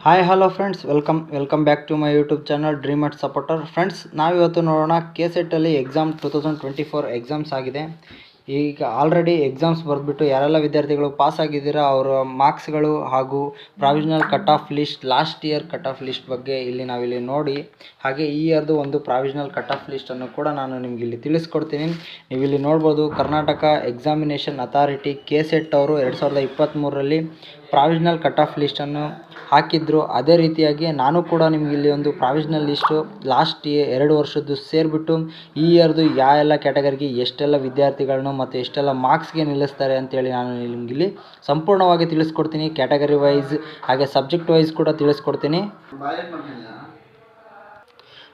Hi hello friends, welcome back to my YouTube channel dream at supporter. Friends, ನಾವಿವತ್ತು ನೋಡೋಣ KCET exam 2024 exams ಆಗಿದೆ. ಈಗ already exams ಬರೆದ್ಬಿಟ್ಟು ಯಾರೆಲ್ಲ ವಿದ್ಯಾರ್ಥಿಗಳು ಪಾಸ್ ಆಗಿದ್ದೀರಾ ಅವರ ಮಾರ್ಕ್ಸ್ಗಳು ಹಾಗೂ provisional cut off list, last year cut off list ಬಗ್ಗೆ ನಾವಿಲ್ಲಿ ನೋಡಿ, ಹಾಗೆ ಈ ಇಯರ್ದು ಒಂದು ಪ್ರಾವಿಷನಲ್ ಕಟ್ ಆಫ್ ಲಿಸ್ಟನ್ನು ಕೂಡ ನಾನು ನಿಮ್ಗೆ ಇಲ್ಲಿ ತಿಳಿಸ್ಕೊಡ್ತೀನಿ. ನೀವು ಇಲ್ಲಿ ನೋಡ್ಬೋದು, ಕರ್ನಾಟಕ ಎಕ್ಸಾಮಿನೇಷನ್ ಅಥಾರಿಟಿ KCET ಅವರು 2023ರಲ್ಲಿ ಪ್ರಾವಿಷನಲ್ ಕಟ್ ಆಫ್ ಲಿಸ್ಟನ್ನು ಹಾಕಿದ್ರು. ಅದೇ ರೀತಿಯಾಗಿ ನಾನು ಕೂಡ ನಿಮ್ಗೆ ಇಲ್ಲಿ ಒಂದು ಪ್ರಾವಿಷನಲ್ ಲಿಸ್ಟು ಲಾಸ್ಟ್ 2 ವರ್ಷದ್ದು ಸೇರಿಬಿಟ್ಟು ಈ ಇಯರ್ದು ಎಲ್ಲ ಕ್ಯಾಟಗರಿಗೆ ಎಷ್ಟೆಲ್ಲ ವಿದ್ಯಾರ್ಥಿಗಳನ್ನು ಮತ್ತು ಎಷ್ಟೆಲ್ಲ ಮಾರ್ಕ್ಸ್ಗೆ ನಿಲ್ಲಿಸ್ತಾರೆ ಅಂತೇಳಿ ನಾನು ನಿಮ್ಗೆ ಇಲ್ಲಿ ಸಂಪೂರ್ಣವಾಗಿ ತಿಳಿಸ್ಕೊಡ್ತೀನಿ. ಕ್ಯಾಟಗರಿ ವೈಸ್ ಹಾಗೆ ಸಬ್ಜೆಕ್ಟ್ ವೈಸ್ ಕೂಡ ತಿಳಿಸ್ಕೊಡ್ತೀನಿ.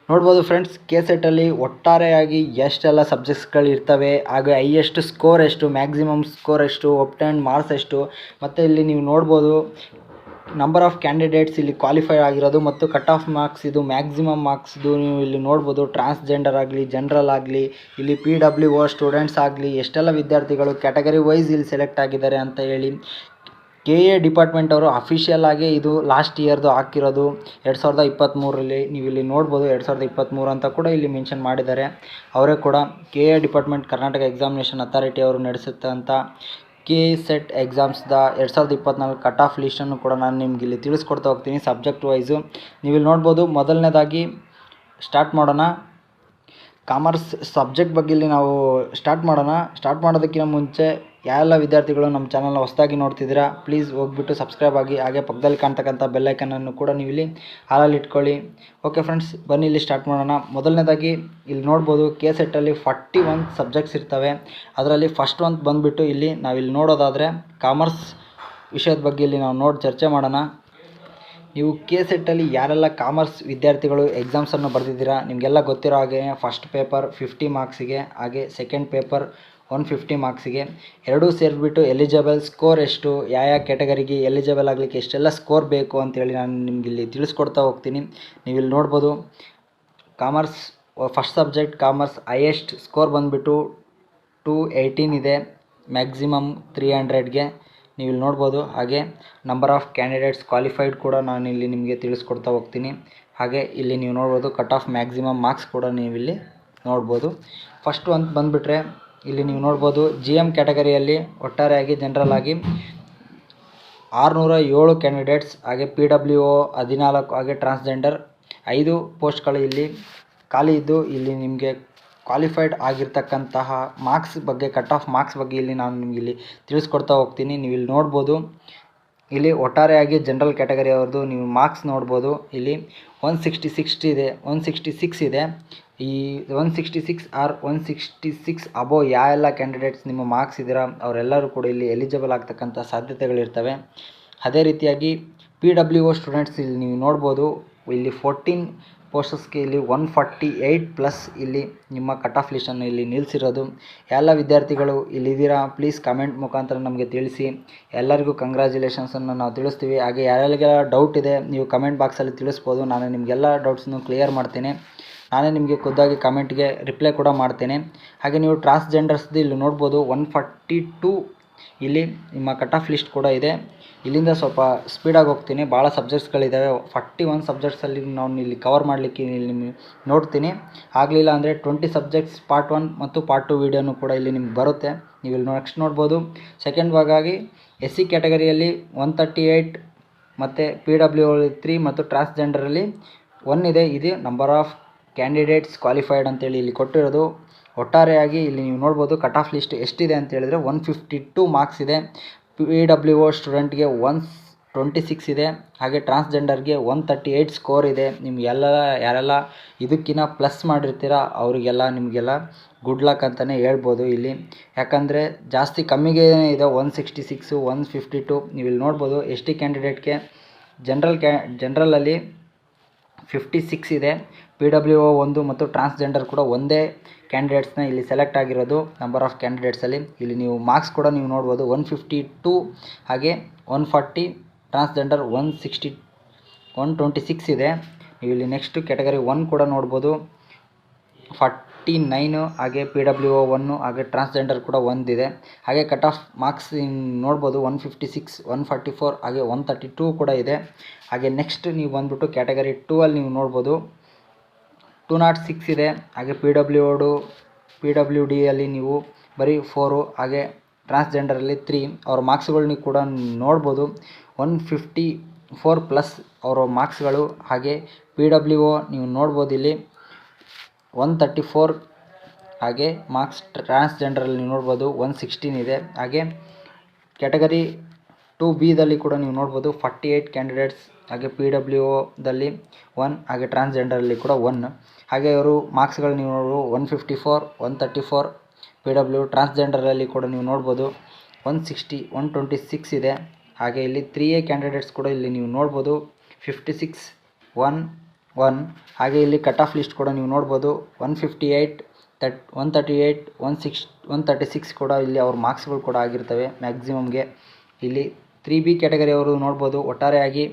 ನೋಡ್ಬೋದು ಫ್ರೆಂಡ್ಸ್, KCET ಒಟ್ಟಾರೆಯಾಗಿ ಎಷ್ಟೆಲ್ಲ ಸಬ್ಜೆಕ್ಟ್ಸ್ಗಳು ಇರ್ತವೆ, ಹಾಗೆ ಹೈಯೆಸ್ಟ್ ಸ್ಕೋರ್ ಎಷ್ಟು, ಮ್ಯಾಕ್ಸಿಮಮ್ ಸ್ಕೋರ್ ಎಷ್ಟು, ಒಬ್ಟೈನ್ಡ್ ಮಾರ್ಕ್ಸ್ ಎಷ್ಟು, ಮತ್ತು ಇಲ್ಲಿ ನೀವು ನೋಡ್ಬೋದು ನಂಬರ್ ಆಫ್ ಕ್ಯಾಂಡಿಡೇಟ್ಸ್ ಇಲ್ಲಿ ಕ್ವಾಲಿಫೈ ಆಗಿರೋದು ಮತ್ತು ಕಟ್ ಆಫ್ ಮಾರ್ಕ್ಸ್, ಇದು ಮ್ಯಾಕ್ಸಿಮಮ್ ಮಾರ್ಕ್ಸ್ದು ನೀವು ಇಲ್ಲಿ ನೋಡ್ಬೋದು. ಟ್ರಾನ್ಸ್ಜೆಂಡರ್ ಆಗಲಿ, ಜನರಲ್ ಆಗಲಿ, ಇಲ್ಲಿ PWO ಸ್ಟೂಡೆಂಟ್ಸ್ ಆಗಲಿ, ಎಷ್ಟೆಲ್ಲ ವಿದ್ಯಾರ್ಥಿಗಳು ಕ್ಯಾಟಗರಿ ವೈಸ್ ಇಲ್ಲಿ ಸೆಲೆಕ್ಟ್ ಆಗಿದ್ದಾರೆ ಅಂತ ಹೇಳಿ KA ಡಿಪಾರ್ಟ್ಮೆಂಟ್ ಅವರು ಅಫಿಷಿಯಲ್ ಆಗಿ ಇದು ಲಾಸ್ಟ್ ಇಯರ್ದು ಹಾಕಿರೋದು 2023ರಲ್ಲಿ. ನೀವು ಇಲ್ಲಿ ನೋಡ್ಬೋದು 2023 ಅಂತ ಕೂಡ ಇಲ್ಲಿ ಮೆನ್ಷನ್ ಮಾಡಿದ್ದಾರೆ. ಅವರೇ ಕೂಡ KA department, Karnataka examination authority ಅವರು ನಡೆಸುತ್ತಂಥ KCET ಎಕ್ಸಾಮ್ಸ್ದ 2024 ಕಟ್ ಆಫ್ ಲಿಸ್ಟನ್ನು ಕೂಡ ನಾನು ನಿಮ್ಗೆ ಇಲ್ಲಿ ತಿಳಿಸ್ಕೊಡ್ತಾ ಹೋಗ್ತೀನಿ ಸಬ್ಜೆಕ್ಟ್ ವೈಸು. ನೀವು ಇಲ್ಲಿ ನೋಡ್ಬೋದು, ಮೊದಲನೇದಾಗಿ ಸ್ಟಾರ್ಟ್ ಮಾಡೋಣ. ಕಾಮರ್ಸ್ ಸಬ್ಜೆಕ್ಟ್ ಬಗ್ಗೆ ಇಲ್ಲಿ ನಾವು ಸ್ಟಾರ್ಟ್ ಮಾಡೋದಕ್ಕಿಂತ ಮುಂಚೆ ಯಾರೆಲ್ಲ ವಿದ್ಯಾರ್ಥಿಗಳು ನಮ್ಮ ಚಾನಲ್ನ ಹೊಸದಾಗಿ ನೋಡ್ತಿದ್ದೀರಾ, ಪ್ಲೀಸ್ ಹೋಗ್ಬಿಟ್ಟು ಸಬ್ಸ್ಕ್ರೈಬ್ ಆಗಿ, ಹಾಗೆ ಪಕ್ಕದಲ್ಲಿ ಕಾಣ್ತಕ್ಕಂಥ ಬೆಲ್ಲೈಕನನ್ನು ಕೂಡ ನೀವು ಇಲ್ಲಿ ಹಾಲಲ್ಲಿ ಇಟ್ಕೊಳ್ಳಿ. ಓಕೆ ಫ್ರೆಂಡ್ಸ್, ಬನ್ನಿ ಇಲ್ಲಿ ಸ್ಟಾರ್ಟ್ ಮಾಡೋಣ. ಮೊದಲನೇದಾಗಿ ಇಲ್ಲಿ ನೋಡ್ಬೋದು, KCET 41 ಸಬ್ಜೆಕ್ಟ್ಸ್ ಇರ್ತವೆ. ಅದರಲ್ಲಿ ಫಸ್ಟ್ ಒಂದು ಬಂದುಬಿಟ್ಟು ಇಲ್ಲಿ ನಾವಿಲ್ಲಿ ನೋಡೋದಾದರೆ ಕಾಮರ್ಸ್ ವಿಷಯದ ಬಗ್ಗೆ ಇಲ್ಲಿ ನಾವು ಚರ್ಚೆ ಮಾಡೋಣ. ನೀವು KCET ಯಾರೆಲ್ಲ ಕಾಮರ್ಸ್ ವಿದ್ಯಾರ್ಥಿಗಳು ಎಕ್ಸಾಮ್ಸನ್ನು ಬರೆದಿದ್ದೀರಾ, ನಿಮಗೆಲ್ಲ ಗೊತ್ತಿರೋ ಹಾಗೆ ಫಸ್ಟ್ ಪೇಪರ್ 50 ಮಾರ್ಕ್ಸಿಗೆ, ಹಾಗೆ ಸೆಕೆಂಡ್ ಪೇಪರ್ 150 ಮಾರ್ಕ್ಸಿಗೆ, ಎರಡೂ ಸೇರಿಬಿಟ್ಟು ಎಲಿಜಿಬಲ್ ಸ್ಕೋರ್ ಎಷ್ಟು, ಯಾವ ಕ್ಯಾಟಗರಿಗೆ ಎಲಿಜಿಬಲ್ ಆಗಲಿಕ್ಕೆ ಎಷ್ಟೆಲ್ಲ ಸ್ಕೋರ್ ಬೇಕು ಅಂತೇಳಿ ನಾನು ನಿಮ್ಗೆ ಇಲ್ಲಿ ತಿಳಿಸ್ಕೊಡ್ತಾ ಹೋಗ್ತೀನಿ. ನೀವು ಇಲ್ಲಿ ನೋಡ್ಬೋದು, commerce first subject commerce highest score ಬಂದುಬಿಟ್ಟು 218 ಇದೆ, ಮ್ಯಾಕ್ಸಿಮಮ್ 300ಗೆ ನೀವು ಇಲ್ಲಿ ನೋಡ್ಬೋದು. ಹಾಗೆ ನಂಬರ್ ಆಫ್ ಕ್ಯಾಂಡಿಡೇಟ್ಸ್ ಕ್ವಾಲಿಫೈಡ್ ಕೂಡ ನಾನು ಇಲ್ಲಿ ನಿಮಗೆ ತಿಳಿಸ್ಕೊಡ್ತಾ ಹೋಗ್ತೀನಿ. ಹಾಗೆ ಇಲ್ಲಿ ನೀವು ನೋಡ್ಬೋದು ಕಟ್ ಆಫ್ ಮ್ಯಾಕ್ಸಿಮಮ್ ಮಾರ್ಕ್ಸ್ ಕೂಡ ನೀವು ಇಲ್ಲಿ ನೋಡ್ಬೋದು. ಫಸ್ಟು ಅಂತ ಬಂದುಬಿಟ್ರೆ ಇಲ್ಲಿ ನೀವು ನೋಡ್ಬೋದು, GM ಕ್ಯಾಟಗರಿಯಲ್ಲಿ ಒಟ್ಟಾರೆಯಾಗಿ ಜನರಲ್ ಆಗಿ 607 ಕ್ಯಾಂಡಿಡೇಟ್ಸ್, ಹಾಗೆ PWO 14, ಹಾಗೆ ಟ್ರಾನ್ಸ್ಜೆಂಡರ್ 5 ಪೋಸ್ಟ್ಗಳು ಇಲ್ಲಿ ಖಾಲಿ ಇದ್ದು, ಇಲ್ಲಿ ನಿಮಗೆ ಕ್ವಾಲಿಫೈಡ್ ಆಗಿರ್ತಕ್ಕಂತಹ ಮಾರ್ಕ್ಸ್ ಬಗ್ಗೆ, ಕಟ್ ಆಫ್ ಮಾರ್ಕ್ಸ್ ಬಗ್ಗೆ ಇಲ್ಲಿ ನಾನು ನಿಮಗೆ ಇಲ್ಲಿ ತಿಳಿಸ್ಕೊಡ್ತಾ ಹೋಗ್ತೀನಿ. ನೀವು ಇಲ್ಲಿ ನೋಡ್ಬೋದು, ಇಲ್ಲಿ ಒಟ್ಟಾರೆಯಾಗಿ ಜನರಲ್ ಕ್ಯಾಟಗರಿ ಅವ್ರದ್ದು ನೀವು ಮಾರ್ಕ್ಸ್ ನೋಡ್ಬೋದು. ಇಲ್ಲಿ 166 ಇದೆ. ಈ 166 ಆರ್ 166 ಅಬೋವ್ ಎಲ್ಲ ಕ್ಯಾಂಡಿಡೇಟ್ಸ್ ನಿಮ್ಮ ಮಾರ್ಕ್ಸ್ ಇದ್ದೀರಾ ಅವರೆಲ್ಲರೂ ಕೂಡ ಇಲ್ಲಿ ಎಲಿಜಿಬಲ್ ಆಗ್ತಕ್ಕಂಥ ಸಾಧ್ಯತೆಗಳಿರ್ತವೆ. ಅದೇ ರೀತಿಯಾಗಿ PWO ಸ್ಟೂಡೆಂಟ್ಸ್ ಇಲ್ಲಿ ನೀವು ನೋಡ್ಬೋದು, ಇಲ್ಲಿ 14 ಪೋಸ್ಟಸ್ಗೆ ಇಲ್ಲಿ 148+ ಇಲ್ಲಿ ನಿಮ್ಮ ಕಟ್ ಆಫ್ ಲಿಸ್ಟನ್ನು ಇಲ್ಲಿ ನಿಲ್ಲಿಸಿರೋದು. ಎಲ್ಲ ವಿದ್ಯಾರ್ಥಿಗಳು ಇಲ್ಲಿದ್ದೀರಾ, ಪ್ಲೀಸ್ ಕಮೆಂಟ್ ಮುಖಾಂತರ ನಮಗೆ ತಿಳಿಸಿ. ಎಲ್ಲರಿಗೂ ಕಂಗ್ರ್ಯಾಚುಲೇಷನ್ಸನ್ನು ನಾವು ತಿಳಿಸ್ತೀವಿ. ಹಾಗೆ ಯಾರಿಗೆಲ್ಲ ಡೌಟ್ ಇದೆ ನೀವು ಕಮೆಂಟ್ ಬಾಕ್ಸಲ್ಲಿ ತಿಳಿಸ್ಬೋದು. ನಾನು ನಿಮಗೆಲ್ಲ ಡೌಟ್ಸನ್ನು ಕ್ಲಿಯರ್ ಮಾಡ್ತೇನೆ. ನಾನೇ ನಿಮಗೆ ಖುದ್ದಾಗಿ ಕಮೆಂಟ್ಗೆ ರಿಪ್ಲೈ ಕೂಡ ಮಾಡ್ತೇನೆ. ಹಾಗೆ ನೀವು ಟ್ರಾನ್ಸ್ಜೆಂಡರ್ಸ್ದು ಇಲ್ಲಿ ನೋಡ್ಬೋದು 142 ಇಲ್ಲಿ ನಿಮ್ಮ ಕಟ್ ಆಫ್ ಲಿಸ್ಟ್ ಕೂಡ ಇದೆ. ಇಲ್ಲಿಂದ ಸ್ವಲ್ಪ ಸ್ಪೀಡಾಗಿ ಹೋಗ್ತೀನಿ, ಭಾಳ ಸಬ್ಜೆಕ್ಟ್ಸ್ಗಳಿದ್ದಾವೆ. 41 ಸಬ್ಜೆಕ್ಟ್ಸಲ್ಲಿ ನಾನು ಇಲ್ಲಿ ಕವರ್ ಮಾಡಲಿಕ್ಕೆ ಇಲ್ಲಿ ನೋಡ್ತೀನಿ. ಆಗಲಿಲ್ಲ ಅಂದರೆ 20 ಸಬ್ಜೆಕ್ಟ್ಸ್ ಪಾರ್ಟ್ 1 ಮತ್ತು ಪಾರ್ಟ್ 2 ವೀಡಿಯೋನು ಕೂಡ ಇಲ್ಲಿ ನಿಮ್ಗೆ ಬರುತ್ತೆ. ನೀವು ಇಲ್ಲಿ ನೆಕ್ಸ್ಟ್ ನೋಡ್ಬೋದು, ಸೆಕೆಂಡ್ ಭಾಗಾಗಿ SC ಕ್ಯಾಟಗರಿಯಲ್ಲಿ 138 ಮತ್ತು PWO 3 ಮತ್ತು ಟ್ರಾನ್ಸ್ಜೆಂಡರಲ್ಲಿ 1 ಇದೆ. ಇದು ನಂಬರ್ ಆಫ್ ಕ್ಯಾಂಡಿಡೇಟ್ಸ್ ಕ್ವಾಲಿಫೈಡ್ ಅಂತೇಳಿ ಇಲ್ಲಿ ಕೊಟ್ಟಿರೋದು. ಒಟ್ಟಾರೆಯಾಗಿ ಇಲ್ಲಿ ನೀವು ನೋಡ್ಬೋದು ಕಟ್ ಆಫ್ ಲಿಸ್ಟ್ ಎಷ್ಟಿದೆ ಅಂತ ಹೇಳಿದರೆ 152 ಮಾರ್ಕ್ಸ್ ಇದೆ. PWO ಸ್ಟೂಡೆಂಟ್ಗೆ 126 ಇದೆ, ಹಾಗೆ ಟ್ರಾನ್ಸ್ಜೆಂಡರ್ಗೆ 138 ಸ್ಕೋರ್ ಇದೆ. ಯಾರೆಲ್ಲ ಇದಕ್ಕಿಂತ ಪ್ಲಸ್ ಮಾಡಿರ್ತೀರ ಅವರಿಗೆಲ್ಲ ನಿಮಗೆಲ್ಲ ಗುಡ್ ಲಕ್ ಅಂತಲೇ ಹೇಳ್ಬೋದು ಇಲ್ಲಿ. ಯಾಕಂದರೆ ಜಾಸ್ತಿ ಕಮ್ಮಿಗೆ ಇದೆ 166, 152. ನೀವು ಇಲ್ಲಿ ನೋಡ್ಬೋದು, ST ಕ್ಯಾಂಡಿಡೇಟ್ಗೆ ಜನರಲಲ್ಲಿ 56 ಇದೆ, PWO 1 ಮತ್ತು ಟ್ರಾನ್ಸ್ಜೆಂಡರ್ ಕೂಡ ಒಂದೇ ಕ್ಯಾಂಡಿಡೇಟ್ಸ್ನ ಇಲ್ಲಿ ಸೆಲೆಕ್ಟ್ ಆಗಿರೋದು ನಂಬರ್ ಆಫ್ ಕ್ಯಾಂಡಿಡೇಟ್ಸಲ್ಲಿ. ಇಲ್ಲಿ ನೀವು ಮಾರ್ಕ್ಸ್ ಕೂಡ ನೀವು ನೋಡ್ಬೋದು, 152 ಹಾಗೆ 140, ಟ್ರಾನ್ಸ್ಜೆಂಡರ್ 126 ಇದೆ. ನೀವು ಇಲ್ಲಿ ನೆಕ್ಸ್ಟ್ ಕ್ಯಾಟಗರಿ 1 ಕೂಡ ನೋಡ್ಬೋದು, 149 ಹಾಗೆ PWO 1 ಹಾಗೆ ಟ್ರಾನ್ಸ್ಜೆಂಡರ್ ಕೂಡ ಒಂದಿದೆ. ಹಾಗೆ ಕಟ್ ಆಫ್ ಮಾರ್ಕ್ಸ್ ನೋಡ್ಬೋದು 156, 144 ಹಾಗೆ 132 ಕೂಡ ಇದೆ. ಹಾಗೆ ನೆಕ್ಸ್ಟ್ ನೀವು ಬಂದ್ಬಿಟ್ಟು ಕ್ಯಾಟಗರಿ 2 ಅಲ್ಲಿ ನೀವು ನೋಡ್ಬೋದು 206 ಇದೆ. ಹಾಗೆ PWD ಅಲ್ಲಿ ನೀವು ಬರೀ 4 ಹಾಗೆ ಟ್ರಾನ್ಸ್ಜೆಂಡರಲ್ಲಿ 3 ಅವ್ರ ಮಾರ್ಕ್ಸ್ಗಳನ್ನ ಕೂಡ ನೋಡ್ಬೋದು 154 ಪ್ಲಸ್ ಅವರ ಮಾರ್ಕ್ಸ್ಗಳು. ಹಾಗೆ PWO ನೀವು ನೋಡ್ಬೋದು ಇಲ್ಲಿ 134 ಹಾಗೆ ಮಾರ್ಕ್ಸ್. ಟ್ರಾನ್ಸ್ಜೆಂಡರಲ್ಲಿ ನೀವು ನೋಡ್ಬೋದು 116 ಇದೆ. ಹಾಗೆ ಕ್ಯಾಟಗರಿ 2Bದಲ್ಲಿ ಕೂಡ ನೀವು ನೋಡ್ಬೋದು 48 ಕ್ಯಾಂಡಿಡೇಟ್ಸ್ ಹಾಗೆ PWOದಲ್ಲಿ 1 ಹಾಗೆ ಟ್ರಾನ್ಸ್ಜೆಂಡರಲ್ಲಿ ಕೂಡ 1. ಹಾಗೆ ಅವರು ಮಾರ್ಕ್ಸ್ಗಳು ನೀವು ನೋಡ್ಬೋದು 154, 134 PW. ಟ್ರಾನ್ಸ್ಜೆಂಡರಲ್ಲಿ ಕೂಡ ನೀವು ನೋಡ್ಬೋದು 160, 126 ಇದೆ. ಹಾಗೆ ಇಲ್ಲಿ 3A ಕ್ಯಾಂಡಿಡೇಟ್ಸ್ ಕೂಡ ಇಲ್ಲಿ ನೀವು ನೋಡ್ಬೋದು 56, 1. ಹಾಗೆ ಇಲ್ಲಿ ಕಟ್ ಆಫ್ ಲಿಸ್ಟ್ ಕೂಡ ನೀವು ನೋಡ್ಬೋದು 158, 138, 136 ಕೂಡ ಇಲ್ಲಿ ಅವ್ರ ಮಾರ್ಕ್ಸ್ಗಳು ಕೂಡ ಆಗಿರ್ತವೆ ಮ್ಯಾಕ್ಸಿಮಮ್ಗೆ. ಇಲ್ಲಿ 3B ಕ್ಯಾಟಗರಿ ಅವರು ನೋಡ್ಬೋದು ಒಟ್ಟಾರೆಯಾಗಿ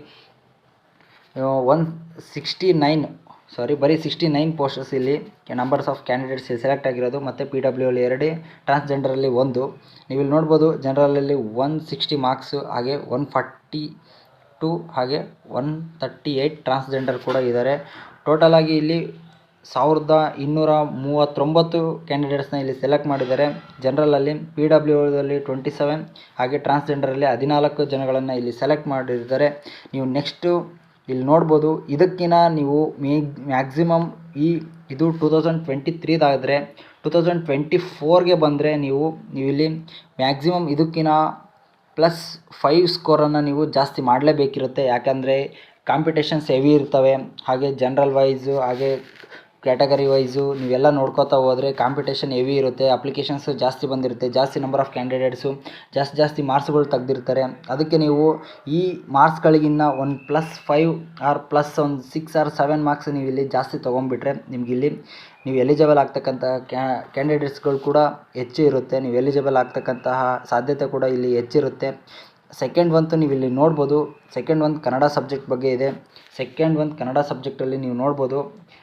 69 ಪೋಸ್ಟರ್ಸ್ ಇಲ್ಲಿ ನಂಬರ್ಸ್ ಆಫ್ ಕ್ಯಾಂಡಿಡೇಟ್ಸ್ ಸೆಲೆಕ್ಟ್ ಆಗಿರೋದು. ಮತ್ತು PW ಅಲ್ಲಿ 2, ಟ್ರಾನ್ಸ್ಜೆಂಡರಲ್ಲಿ 1. ನೀವು ಇಲ್ಲಿ ನೋಡ್ಬೋದು ಜನರಲಲ್ಲಿ 160 ಮಾರ್ಕ್ಸು ಹಾಗೆ 142 ಹಾಗೆ 138 ಟ್ರಾನ್ಸ್ಜೆಂಡರ್ ಕೂಡ ಇದ್ದಾರೆ. ಟೋಟಲಾಗಿ ಇಲ್ಲಿ 1239 ಕ್ಯಾಂಡಿಡೇಟ್ಸ್ನ ಇಲ್ಲಿ ಸೆಲೆಕ್ಟ್ ಮಾಡಿದ್ದಾರೆ ಜನರಲಲ್ಲಿ. PWದಲ್ಲಿ 27 ಹಾಗೆ ಟ್ರಾನ್ಸ್ಜೆಂಡರಲ್ಲಿ 14 ಜನಗಳನ್ನು ಇಲ್ಲಿ ಸೆಲೆಕ್ಟ್ ಮಾಡಿದ್ದಾರೆ. ನೀವು ನೆಕ್ಸ್ಟು ಇಲ್ಲಿ ನೋಡ್ಬೋದು ಇದಕ್ಕಿಂತ ನೀವು ಮ್ಯಾಕ್ಸಿಮಮ್ ಇದು 2023 2024ಗೆ ಬಂದರೆ ನೀವು ಇಲ್ಲಿ ಮ್ಯಾಕ್ಸಿಮಮ್ ಇದಕ್ಕಿಂತ +5 ಸ್ಕೋರನ್ನು ನೀವು ಜಾಸ್ತಿ ಮಾಡಲೇಬೇಕಿರುತ್ತೆ. ಯಾಕಂದರೆ ಕಾಂಪಿಟೇಷನ್ಸ್ ಹೆವಿ ಇರ್ತವೆ. ಹಾಗೆ ಜನರಲ್ ವೈಸು ಹಾಗೆ ಕ್ಯಾಟಗರಿ ವೈಸು ನೀವೆಲ್ಲ ನೋಡ್ಕೋತಾ ಹೋದರೆ ಕಾಂಪಿಟೇಷನ್ ಹೆವಿ ಇರುತ್ತೆ. ಅಪ್ಲಿಕೇಶನ್ಸು ಜಾಸ್ತಿ ಬಂದಿರುತ್ತೆ, ಜಾಸ್ತಿ ನಂಬರ್ ಆಫ್ ಕ್ಯಾಂಡಿಡೇಟ್ಸು, ಜಾಸ್ತಿ ಮಾರ್ಕ್ಸ್ಗಳು ತೆಗೆದಿರ್ತಾರೆ. ಅದಕ್ಕೆ ನೀವು ಈ ಮಾರ್ಕ್ಸ್ಗಳಿಗಿನ್ನ ಒಂದು +5 ಆರ್ ಪ್ಲಸ್ ಒಂದು 6 ಆರ್ 7 ಮಾರ್ಕ್ಸ್ ನೀವು ಇಲ್ಲಿ ಜಾಸ್ತಿ ತೊಗೊಂಡ್ಬಿಟ್ರೆ ನಿಮಗಿಲ್ಲಿ ನೀವು ಎಲಿಜಿಬಲ್ ಆಗ್ತಕ್ಕಂತಹ ಕ್ಯಾಂಡಿಡೇಟ್ಸ್ಗಳು ಕೂಡ ಹೆಚ್ಚು ಇರುತ್ತೆ. ನೀವು ಎಲಿಜಿಬಲ್ ಆಗ್ತಕ್ಕಂತಹ ಸಾಧ್ಯತೆ ಕೂಡ ಇಲ್ಲಿ ಹೆಚ್ಚಿರುತ್ತೆ. ಸೆಕೆಂಡ್ ಒಂದು ನೀವು ಇಲ್ಲಿ ನೋಡ್ಬೋದು, ಸೆಕೆಂಡ್ ಒಂದು ಕನ್ನಡ ಸಬ್ಜೆಕ್ಟ್ ಬಗ್ಗೆ ಇದೆ. ಸೆಕೆಂಡ್ ಒಂದು ಕನ್ನಡ ಸಬ್ಜೆಕ್ಟಲ್ಲಿ ನೀವು ನೋಡ್ಬೋದು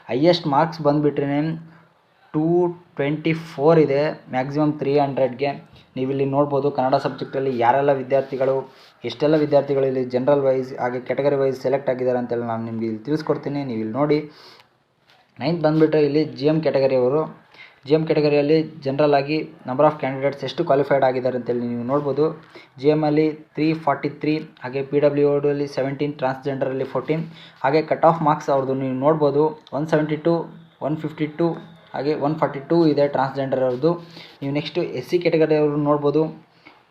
ಹೈಯೆಸ್ಟ್ ಮಾರ್ಕ್ಸ್ ಬಂದುಬಿಟ್ರೆ 224 ಇದೆ, ಮ್ಯಾಕ್ಸಿಮಮ್ 300ಗೆ. ನೀವಿಲ್ಲಿ ನೋಡ್ಬೋದು ಕನ್ನಡ ಸಬ್ಜೆಕ್ಟಲ್ಲಿ ಎಷ್ಟೆಲ್ಲ ವಿದ್ಯಾರ್ಥಿಗಳು ಇಲ್ಲಿ ಜನರಲ್ ವೈಸ್ ಹಾಗೆ ಕ್ಯಾಟಗರಿ ವೈಸ್ ಸೆಲೆಕ್ಟ್ ಆಗಿದ್ದಾರೆ ಅಂತೆಲ್ಲ ನಾನು ನಿಮಗೆ ಇಲ್ಲಿ ತಿಳಿಸ್ಕೊಡ್ತೀನಿ. ನೀವು ಇಲ್ಲಿ ನೋಡಿ 9th ಬಂದುಬಿಟ್ರೆ ಇಲ್ಲಿ GM ಕ್ಯಾಟಗರಿಯವರು. GM ಕ್ಯಾಟಗರಿಯಲ್ಲಿ ಜನರಲ್ ಆಗಿ ನಂಬರ್ ಆಫ್ ಕ್ಯಾಂಡಿಡೇಟ್ಸ್ ಎಷ್ಟು ಕ್ವಾಲಿಫೈಡ್ ಆಗಿದ್ದಾರೆ ಅಂತೇಳಿ ನೀವು ನೋಡ್ಬೋದು. GM ಅಲ್ಲಿ 343 ಹಾಗೆ PWOದಲ್ಲಿ 17, ಟ್ರಾನ್ಸ್ಜೆಂಡರಲ್ಲಿ 14. ಹಾಗೆ ಕಟ್ ಆಫ್ ಮಾರ್ಕ್ಸ್ ಅವ್ರದ್ದು ನೀವು ನೋಡ್ಬೋದು 172, 152 ಹಾಗೆ 142 ಇದೆ ಟ್ರಾನ್ಸ್ಜೆಂಡರ್ ಅವ್ರದ್ದು. ನೀವು ನೆಕ್ಸ್ಟು SC ಕ್ಯಾಟಗರಿಯವರು ನೋಡ್ಬೋದು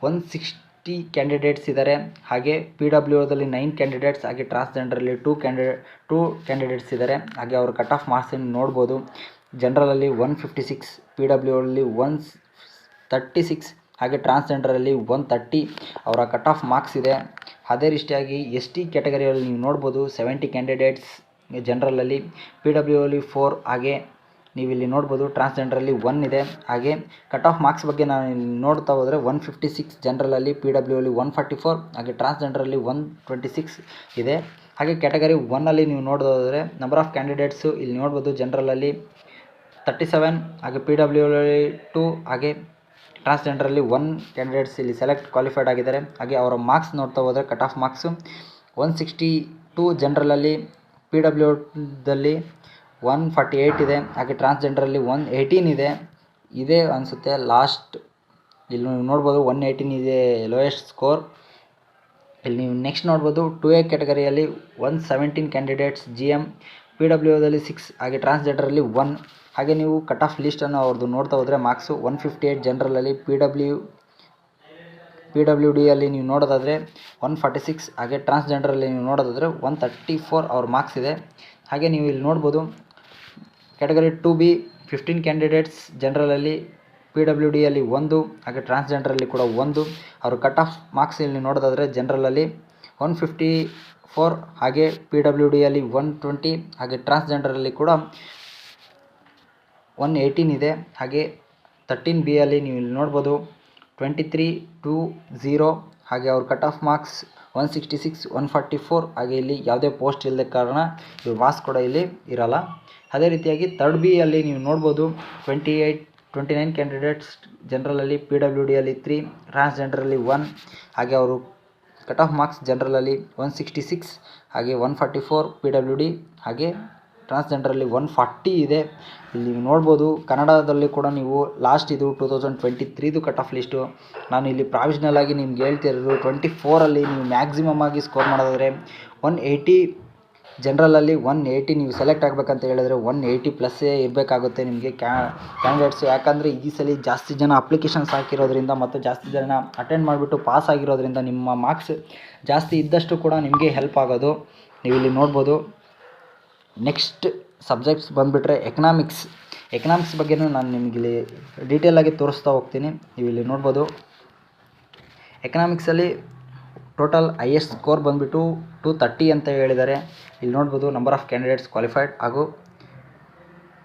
160 ಕ್ಯಾಂಡಿಡೇಟ್ಸ್ ಇದ್ದಾರೆ. ಹಾಗೆ PWOದಲ್ಲಿ 9 ಕ್ಯಾಂಡಿಡೇಟ್ಸ್ ಹಾಗೆ ಟ್ರಾನ್ಸ್ಜೆಂಡರಲ್ಲಿ 2 ಕ್ಯಾಂಡಿಡೇಟ್ಸ್ ಇದ್ದಾರೆ. ಹಾಗೆ ಅವ್ರ ಕಟ್ ಆಫ್ ಮಾರ್ಕ್ಸನ್ನು ನೋಡ್ಬೋದು. ಜನರಲಲ್ಲಿ 156, PWOಲ್ಲಿ 136 ಹಾಗೆ ಟ್ರಾನ್ಸ್ಜೆಂಡರಲ್ಲಿ 130 ಅವರ ಕಟ್ ಆಫ್ ಮಾರ್ಕ್ಸ್ ಇದೆ. ಅದೇ ರೀತಿಯಾಗಿ ST ಕ್ಯಾಟಗರಿಯಲ್ಲಿ ನೀವು ನೋಡ್ಬೋದು 70 ಕ್ಯಾಂಡಿಡೇಟ್ಸ್ ಜನರಲಲ್ಲಿ, PWOಲ್ಲಿ 4 ಹಾಗೆ ನೀವು ಇಲ್ಲಿ ನೋಡ್ಬೋದು ಟ್ರಾನ್ಸ್ಜೆಂಡರಲ್ಲಿ 1 ಇದೆ. ಹಾಗೆ ಕಟ್ ಆಫ್ ಮಾರ್ಕ್ಸ್ ಬಗ್ಗೆ ನಾನು ನೋಡ್ತಾ ಹೋದರೆ 156 ಜನರಲಲ್ಲಿ, PWOಲ್ಲಿ 144 ಹಾಗೆ ಟ್ರಾನ್ಸ್ಜೆಂಡರಲ್ಲಿ 126 ಇದೆ. ಹಾಗೆ ಕ್ಯಾಟಗರಿ 1ಅಲ್ಲಿ ನೀವು ನೋಡೋದಾದರೆ ನಂಬರ್ ಆಫ್ ಕ್ಯಾಂಡಿಡೇಟ್ಸು ಇಲ್ಲಿ ನೋಡ್ಬೋದು ಜನರಲಲ್ಲಿ 37 ಹಾಗೆ PWOಲ್ಲಿ 2 ಹಾಗೆ ಟ್ರಾನ್ಸ್ಜೆಂಡರಲ್ಲಿ 1 ಕ್ಯಾಂಡಿಡೇಟ್ಸ್ ಇಲ್ಲಿ ಸೆಲೆಕ್ಟ್ ಕ್ವಾಲಿಫೈಡ್ ಆಗಿದ್ದಾರೆ. ಹಾಗೆ ಅವರ ಮಾರ್ಕ್ಸ್ ನೋಡ್ತಾ ಹೋದರೆ ಕಟ್ ಆಫ್ ಮಾರ್ಕ್ಸು 162 ಜನರಲಲ್ಲಿ, PWOದಲ್ಲಿ 148 ಇದೆ. ಹಾಗೆ ಟ್ರಾನ್ಸ್ಜೆಂಡರಲ್ಲಿ 118 ಇದೆ ಅನಿಸುತ್ತೆ ಲಾಸ್ಟ್. ಇಲ್ಲಿ ನೀವು ನೋಡ್ಬೋದು 118 ಇದೆ ಲೋಯೆಸ್ಟ್ ಸ್ಕೋರ್. ಇಲ್ಲಿ ನೀವು ನೆಕ್ಸ್ಟ್ ನೋಡ್ಬೋದು 2A ಕ್ಯಾಟಗರಿಯಲ್ಲಿ 117 ಕ್ಯಾಂಡಿಡೇಟ್ಸ್ GM, PWOದಲ್ಲಿ 6 ಹಾಗೆ ಟ್ರಾನ್ಸ್ಜೆಂಡರಲ್ಲಿ 1. ಹಾಗೆ ನೀವು ಕಟ್ ಆಫ್ ಲಿಸ್ಟನ್ನು ಅವ್ರದ್ದು ನೋಡ್ತಾ ಹೋದರೆ ಮಾರ್ಕ್ಸು 158 ಜನರಲಲ್ಲಿ, PWDಯಲ್ಲಿ ನೀವು ನೋಡೋದಾದರೆ 146 ಹಾಗೆ ಟ್ರಾನ್ಸ್ಜೆಂಡರಲ್ಲಿ ನೀವು ನೋಡೋದಾದರೆ 134 ಅವ್ರ ಮಾರ್ಕ್ಸ್ ಇದೆ. ಹಾಗೆ ನೀವು ಇಲ್ಲಿ ನೋಡ್ಬೋದು ಕ್ಯಾಟಗರಿ 2B 15 ಕ್ಯಾಂಡಿಡೇಟ್ಸ್ ಜನರಲಲ್ಲಿ, PWDಯಲ್ಲಿ 1 ಹಾಗೆ ಟ್ರಾನ್ಸ್ಜೆಂಡರಲ್ಲಿ ಕೂಡ 1. ಅವ್ರ ಕಟ್ ಆಫ್ ಮಾರ್ಕ್ಸ್ ಇಲ್ಲಿ ನೋಡೋದಾದರೆ ಜನರಲಲ್ಲಿ 154 ಹಾಗೆ PWDಯಲ್ಲಿ 120 ಹಾಗೆ ಟ್ರಾನ್ಸ್ಜೆಂಡರಲ್ಲಿ ಕೂಡ 118 ಇದೆ. ಹಾಗೆ 13Bಯಲ್ಲಿ ನೀವು ಇಲ್ಲಿ ನೋಡ್ಬೋದು 2320 ಹಾಗೆ ಅವ್ರ ಕಟ್ ಆಫ್ ಮಾರ್ಕ್ಸ್ 166, 144 ಹಾಗೆ ಇಲ್ಲಿ ಯಾವುದೇ ಪೋಸ್ಟ್ ಇಲ್ಲದ ಕಾರಣ ಇವ್ರ ಮಾರ್ಕ್ಸ್ ಕೂಡ ಇಲ್ಲಿ ಇರಲ್ಲ. ಅದೇ ರೀತಿಯಾಗಿ ಥರ್ಡ್ ಬಿ ಅಲ್ಲಿ ನೀವು ನೋಡ್ಬೋದು 29 ಕ್ಯಾಂಡಿಡೇಟ್ಸ್ ಜನರಲಲ್ಲಿ, PWDಯಲ್ಲಿ 3, ಟ್ರಾನ್ಸ್ಜೆಂಡರಲ್ಲಿ 1, ಹಾಗೆ ಅವರು ಕಟ್ ಆಫ್ ಮಾರ್ಕ್ಸ್ ಜನರಲಲ್ಲಿ 166, ಹಾಗೆ 144 PWD, ಹಾಗೆ ಟ್ರಾನ್ಸ್ಜೆಂಡರಲ್ಲಿ 140 ಇದೆ. ಇಲ್ಲಿ ನೀವು ನೋಡ್ಬೋದು ಕನ್ನಡದಲ್ಲಿ ಕೂಡ ನೀವು ಲಾಸ್ಟ್ ಇದು 2023 ಕಟ್ ಆಫ್ ಲಿಸ್ಟು. ನಾನು ಇಲ್ಲಿ ಪ್ರಾವಿಷನಲ್ ಆಗಿ ನಿಮ್ಗೆ ಹೇಳ್ತಿರೋದು 24ಅಲ್ಲಿ ನೀವು ಮ್ಯಾಕ್ಸಿಮಮ್ ಆಗಿ ಸ್ಕೋರ್ ಮಾಡೋದಾದರೆ 180, ಜನರಲಲ್ಲಿ 180 ನೀವು ಸೆಲೆಕ್ಟ್ ಆಗಬೇಕಂತ ಹೇಳಿದ್ರೆ 180 ಪ್ಲಸ್ಸೇ ಇರಬೇಕಾಗುತ್ತೆ ನಿಮಗೆ ಕ್ಯಾಂಡಿಡೇಟ್ಸು. ಯಾಕಂದರೆ ಈ ಸಲ ಜಾಸ್ತಿ ಜನ ಅಪ್ಲಿಕೇಶನ್ಸ್ ಹಾಕಿರೋದ್ರಿಂದ ಮತ್ತು ಜಾಸ್ತಿ ಜನ ಅಟೆಂಡ್ ಮಾಡಿಬಿಟ್ಟು ಪಾಸ್ ಆಗಿರೋದ್ರಿಂದ ನಿಮ್ಮ ಮಾರ್ಕ್ಸ್ ಜಾಸ್ತಿ ಇದ್ದಷ್ಟು ಕೂಡ ನಿಮಗೆ ಹೆಲ್ಪ್ ಆಗೋದು. ನೀವು ಇಲ್ಲಿ ನೋಡ್ಬೋದು. ನೆಕ್ಸ್ಟ್ ಸಬ್ಜೆಕ್ಟ್ಸ್ ಬಂದುಬಿಟ್ರೆ ಎಕನಾಮಿಕ್ಸ್ ಬಗ್ಗೆನೂ ನಾನು ನಿಮಗಿಲ್ಲಿ ಡೀಟೇಲಾಗಿ ತೋರಿಸ್ತಾ ಹೋಗ್ತೀನಿ. ನೀವು ಇಲ್ಲಿ ನೋಡ್ಬೋದು ಎಕನಾಮಿಕ್ಸಲ್ಲಿ ಟೋಟಲ್ ಹೈಯೆಸ್ಟ್ ಸ್ಕೋರ್ ಬಂದುಬಿಟ್ಟು 230 ಅಂತ ಹೇಳಿದ್ದಾರೆ. ಇಲ್ಲಿ ನೋಡ್ಬೋದು ನಂಬರ್ ಆಫ್ ಕ್ಯಾಂಡಿಡೇಟ್ಸ್ ಕ್ವಾಲಿಫೈಡ್ ಹಾಗೂ